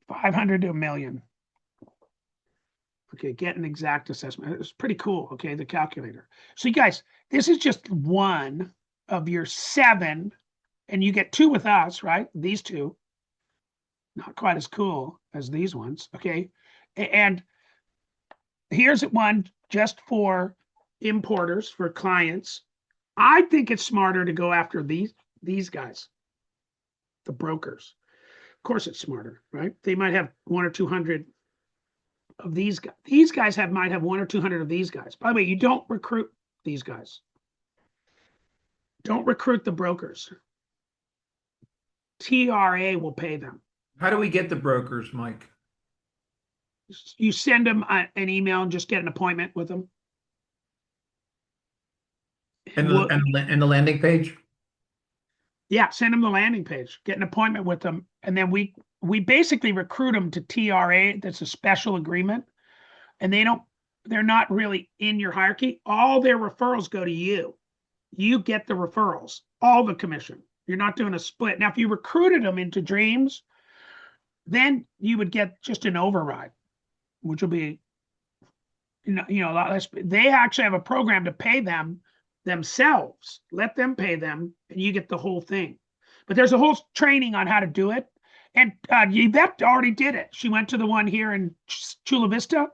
500 to $1 million. Okay, get an exact assessment. It's pretty cool. Okay, the calculator. So you guys, this is just one of your 7, and you get 2 with us, right? These 2, not quite as cool as these ones. Okay, and here's one just for importers, for clients. I think it's smarter to go after these guys, the brokers. Of course, it's smarter, right? They might have 100 or 200 of these guys. These guys might have 100 or 200 of these guys. By the way, you don't recruit these guys. Don't recruit the brokers. TRA will pay them. How do we get the brokers, Mike? You send them an email and just get an appointment with them. And the landing page? Yeah, send them the landing page, get an appointment with them, and then we basically recruit them to TRA. That's a special agreement, and they're not really in your hierarchy. All their referrals go to you. You get the referrals, all the commission. You're not doing a split. Now, if you recruited them into Dreams, then you would get just an override, which will be, a lot less. They actually have a program to pay them themselves. Let them pay them, and you get the whole thing. But there's a whole training on how to do it. And Yvette already did it. She went to the one here in Chula Vista.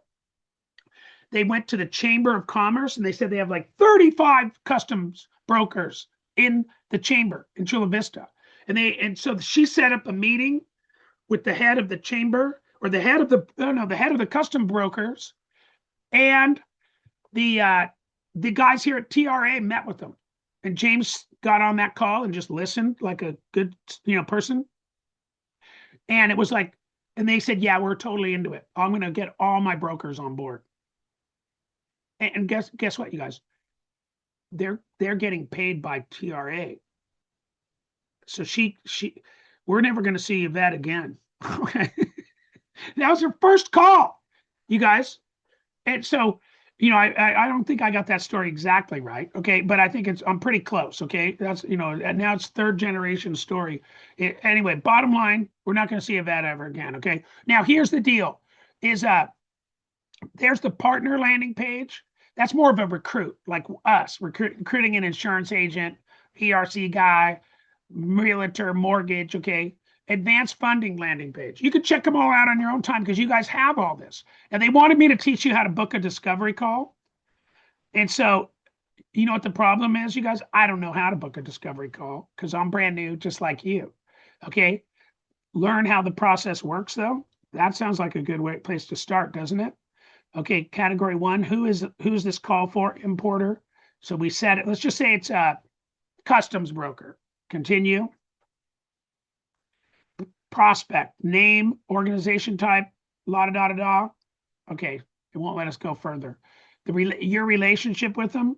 They went to the Chamber of Commerce, and they said they have like 35 customs brokers in the chamber in Chula Vista. And so she set up a meeting with the head of the chamber, or the head of the custom brokers, and the guys here at TRA met with them. And James got on that call and just listened like a good person. And it was like, and they said, yeah, we're totally into it. I'm going to get all my brokers on board. And guess what, you guys? they're getting paid by TRA. So we're never going to see Yvette again. Okay. That was her first call, you guys. And so, I don't think I got that story exactly right. Okay. But I think I'm pretty close. Okay. That's, and now it's third generation story. Anyway, bottom line, we're not going to see Yvette ever again. Okay. Now here's the deal is, there's the partner landing page. That's more of a recruit, like us, recruiting an insurance agent, ERC guy, realtor, mortgage, okay? Advanced funding landing page. You can check them all out on your own time because you guys have all this. And they wanted me to teach you how to book a discovery call. And so, you know what the problem is, you guys? I don't know how to book a discovery call because I'm brand new, just like you. Okay. Learn how the process works, though. That sounds like a good place to start, doesn't it? Okay, category 1, who's this call for? Importer. So we set it, let's just say it's a customs broker. Continue. Prospect, name, organization type, la da da da da. Okay, it won't let us go further. Your relationship with them.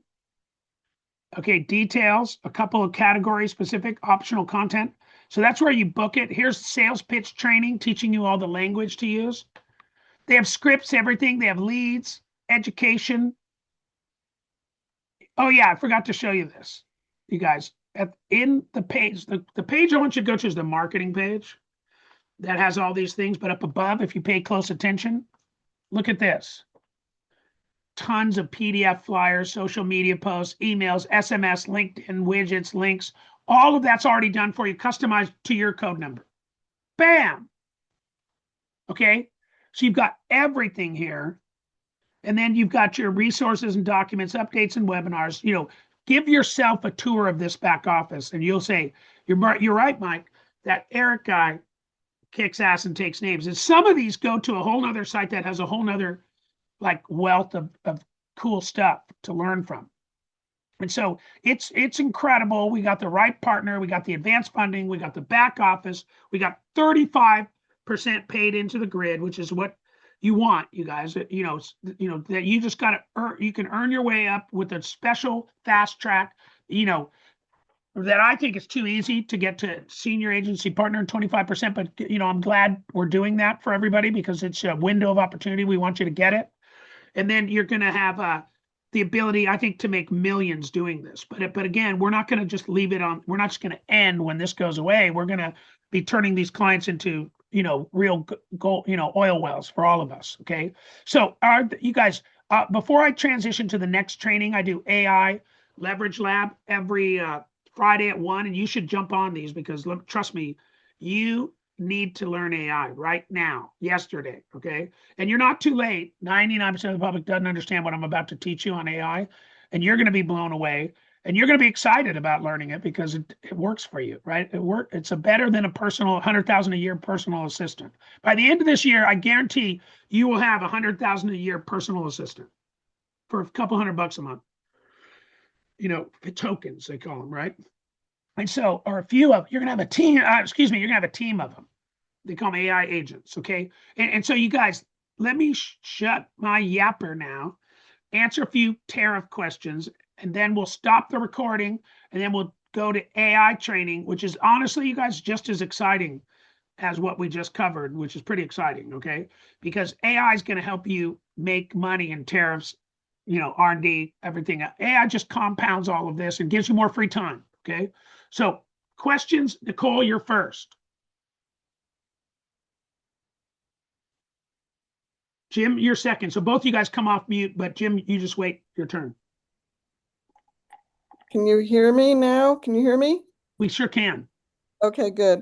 Okay, details, a couple of category specific optional content. So that's where you book it. Here's sales pitch training, teaching you all the language to use. They have scripts, everything. They have leads, education. Oh yeah, I forgot to show you this, you guys. In the page, the page I want you to go to is the marketing page that has all these things. But up above, if you pay close attention, look at this. Tons of PDF flyers, social media posts, emails, SMS, LinkedIn, widgets, links. All of that's already done for you, customized to your code number. Bam. Okay. So you've got everything here. And then you've got your resources and documents, updates and webinars. Give yourself a tour of this back office and you'll say, you're right, Mike, that Eric guy kicks ass and takes names. And some of these go to a whole nother site that has a whole nother like wealth of cool stuff to learn from. And so it's incredible. We got the right partner. We got the advanced funding. We got the back office. We got 35% paid into the grid, which is what you want, you guys. That you just got to earn. You can earn your way up with a special fast track. That I think is too easy to get to senior agency partner in 25%. But I'm glad we're doing that for everybody because it's a window of opportunity. We want you to get it, and then you're going to have the ability, I think, to make millions doing this. But again, we're not going to just leave it on. We're not just going to end when this goes away. We're going to be turning these clients into real gold, oil wells for all of us. Okay. So you guys, before I transition to the next training, I do AI Leverage Lab every Friday at 1, and you should jump on these because trust me, you need to learn AI right now, yesterday. Okay. And you're not too late. 99% of the public doesn't understand what I'm about to teach you on AI, and you're going to be blown away. And you're going to be excited about learning it because it works for you, right? It's better than a personal 100,000 a year personal assistant. By the end of this year, I guarantee you will have 100,000 a year personal assistant for a couple $100 a month. The tokens they call them, right? And so, or a few of you're going to have a team. You're going to have a team of them. They call them AI agents, okay? And so, you guys, let me shut my yapper now. Answer a few tariff questions. And then we'll stop the recording and then we'll go to AI training, which is honestly, you guys, just as exciting as what we just covered, which is pretty exciting, okay? Because AI is going to help you make money in tariffs, R&D, everything. AI just compounds all of this and gives you more free time, okay? So questions, Nicole, you're first. Jim, you're second. So both you guys come off mute, but Jim, you just wait your turn. Can you hear me now? Can you hear me? We sure can. Okay, good.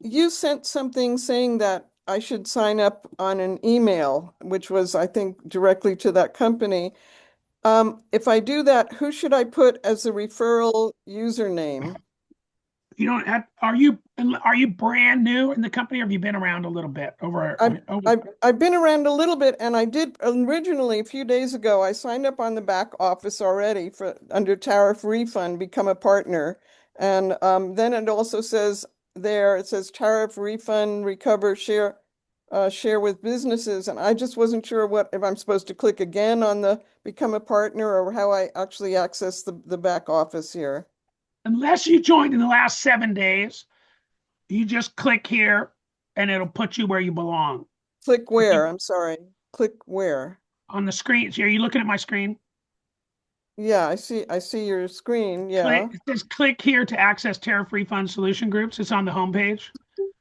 You sent something saying that I should sign up on an email, which was, I think, directly to that company. If I do that, who should I put as the referral username? You don't have, are you brand new in the company, or have you been around a little bit I've been around a little bit, and I did originally a few days ago, I signed up on the back office already under Tariff Refund, become a partner. And then it also says it says Tariff Refund, recover, share. share with businesses, and I just wasn't sure if I'm supposed to click again on the become a partner or how I actually access the back office here. Unless you joined in the last 7 days, you just click here and it'll put you where you belong. Click where? I'm sorry. Click where? On the screen. So are you looking at my screen? Yeah, I see your screen. Yeah. It says click here to access tariff refund solution groups. It's on the homepage.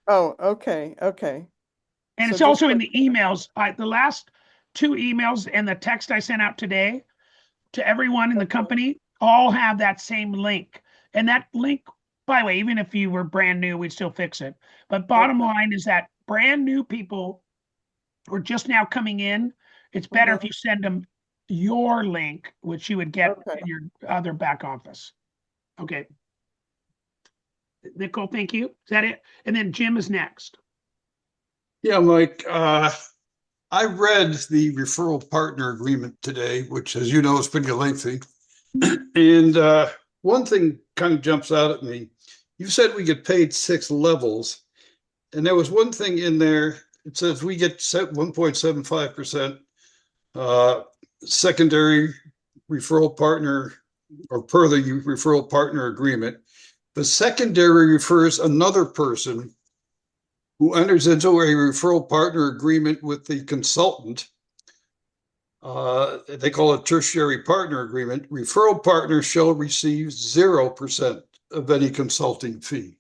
Oh, okay. Okay. And So it's just also in click. the emails. The last 2 emails and the text I sent out today to everyone in the company all have that same link. And that link, by the way, even if you were brand new, we'd still fix it. But bottom Okay. line is that brand new people who are just now coming in, it's better if you send them your link, which you would get Okay. in your other back office. Okay. Nicole, thank you. Is that it? And then Jim is next. Yeah, Mike, I read the referral partner agreement today, which, as you know, is pretty lengthy. And one thing kind of jumps out at me. You said we get paid 6 levels, and there was one thing in there. It says we get 1.75% secondary referral partner, or per the referral partner agreement. The secondary refers another person who enters into a referral partner agreement with the consultant. They call it tertiary partner agreement. Referral partners shall receive 0% of any consulting fee.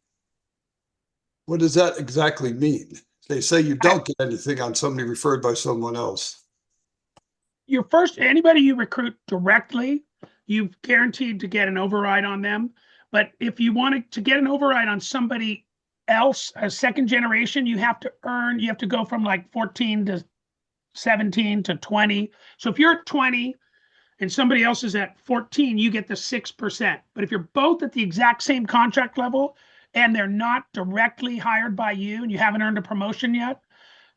What does that exactly mean? They say you don't get anything on somebody referred by someone else. Anybody you recruit directly, you've guaranteed to get an override on them. But if you wanted to get an override on somebody else, a second generation, you have to go from like 14 to 17 to 20. So if you're at 20 and somebody else is at 14, you get the 6%. But if you're both at the exact same contract level and they're not directly hired by you and you haven't earned a promotion yet,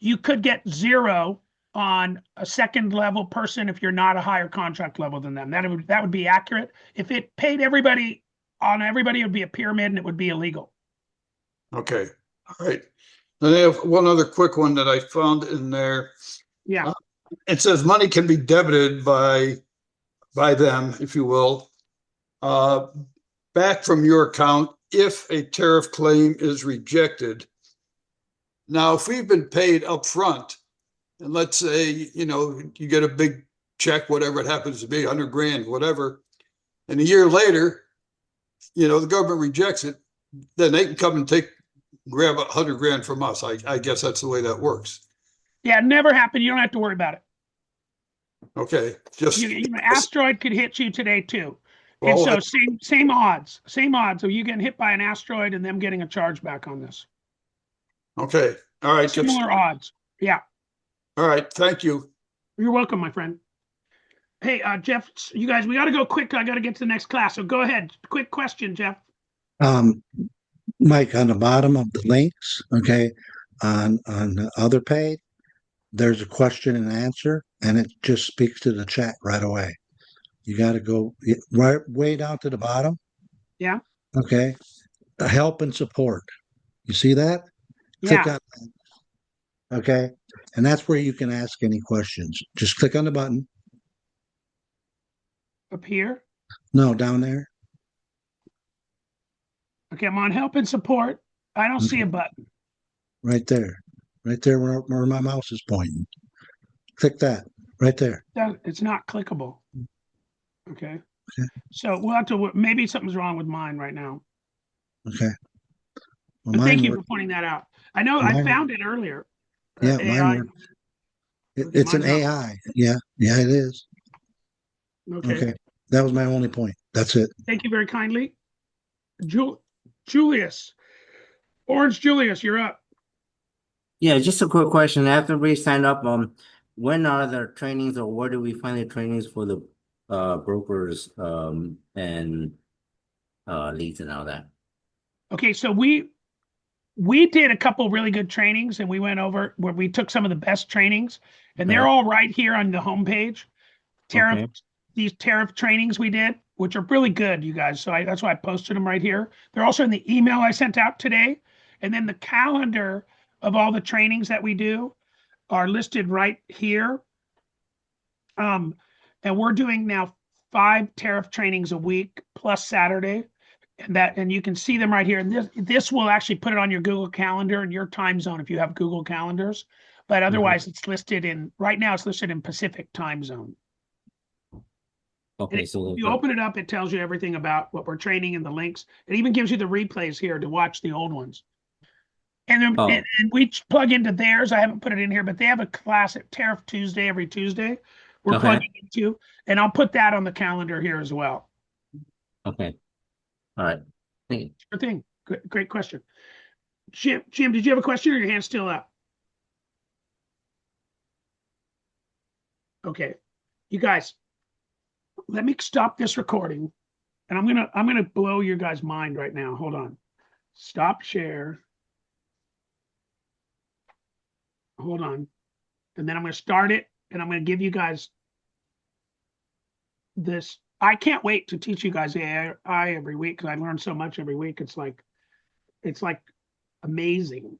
you could get 0 on a second level person if you're not a higher contract level than them. That would be accurate. If it paid everybody on everybody, it would be a pyramid and it would be illegal. Okay. All right. Then I have one other quick one that I found in there. Yeah. It says money can be debited by them, if you will, back from your account if a tariff claim is rejected. Now, if we've been paid up front, and let's say, you get a big check, whatever it happens to be, 100 grand, whatever, and a year later, the government rejects it, then they can come and grab 100 grand from us. I guess that's the way that works. Yeah, it never happened. You don't have to worry about it. Okay, asteroid could hit you today too. Well, and so same odds. So you getting hit by an asteroid and them getting a charge back on this. Okay. All right. Similar odds. Yeah. All right. Thank you. You're welcome, my friend. Hey, Jeff, you guys, we got to go quick. I got to get to the next class. So go ahead. Quick question, Jeff. Mike, on the bottom of the links, okay, on the other page, there's a question and answer, and it just speaks to the chat right away. You got to go right way down to the bottom. Yeah. Okay. Help and support. You see that? Yeah. Click on that. Okay. And that's where you can ask any questions. Just click on the button. Up here? No, down there. Okay, I'm on help and support. I don't see a button. Right there. Right there where my mouse is pointing. Click that. Right there. It's not clickable. Okay. So we'll have to, maybe something's wrong with mine right now. Okay. Well, thank you for pointing that out. I know I found it earlier. Yeah, mine works. It's an AI. Yeah, it is. Okay. That was my only point. That's it. Thank you very kindly. Julius. Orange Julius, you're up. Yeah, just a quick question. After we sign up, when are the trainings, or where do we find the trainings for the brokers and leads and all that? Okay, so we did a couple really good trainings, and we went over where we took some of the best trainings, and they're all right here on the homepage. These tariff trainings we did, which are really good, you guys. So that's why I posted them right here. They're also in the email I sent out today, and then the calendar of all the trainings that we do are listed right here. And we're doing now 5 tariff trainings a week plus Saturday. And you can see them right here. And this will actually put it on your Google Calendar and your time zone if you have Google Calendars. But otherwise, it's listed right now it's listed in Pacific time zone. Okay, If so you open it up, it tells you everything about what we're training and the links. It even gives you the replays here to watch the old ones. And then Oh. and we plug into theirs. I haven't put it in here, but they have a classic Tariff Tuesday every Tuesday. We're Okay. plugging into, and I'll put that on the calendar here as well. Okay. All right. Thank you. Sure thing. Great question. Jim, did you have a question or your hand's still up? Okay. You guys, let me stop this recording. And I'm gonna blow your guys' mind right now. Hold on. Stop share. Hold on. And then I'm gonna start it and I'm gonna give you guys this. I can't wait to teach you guys AI every week because I learn so much every week. It's like amazing.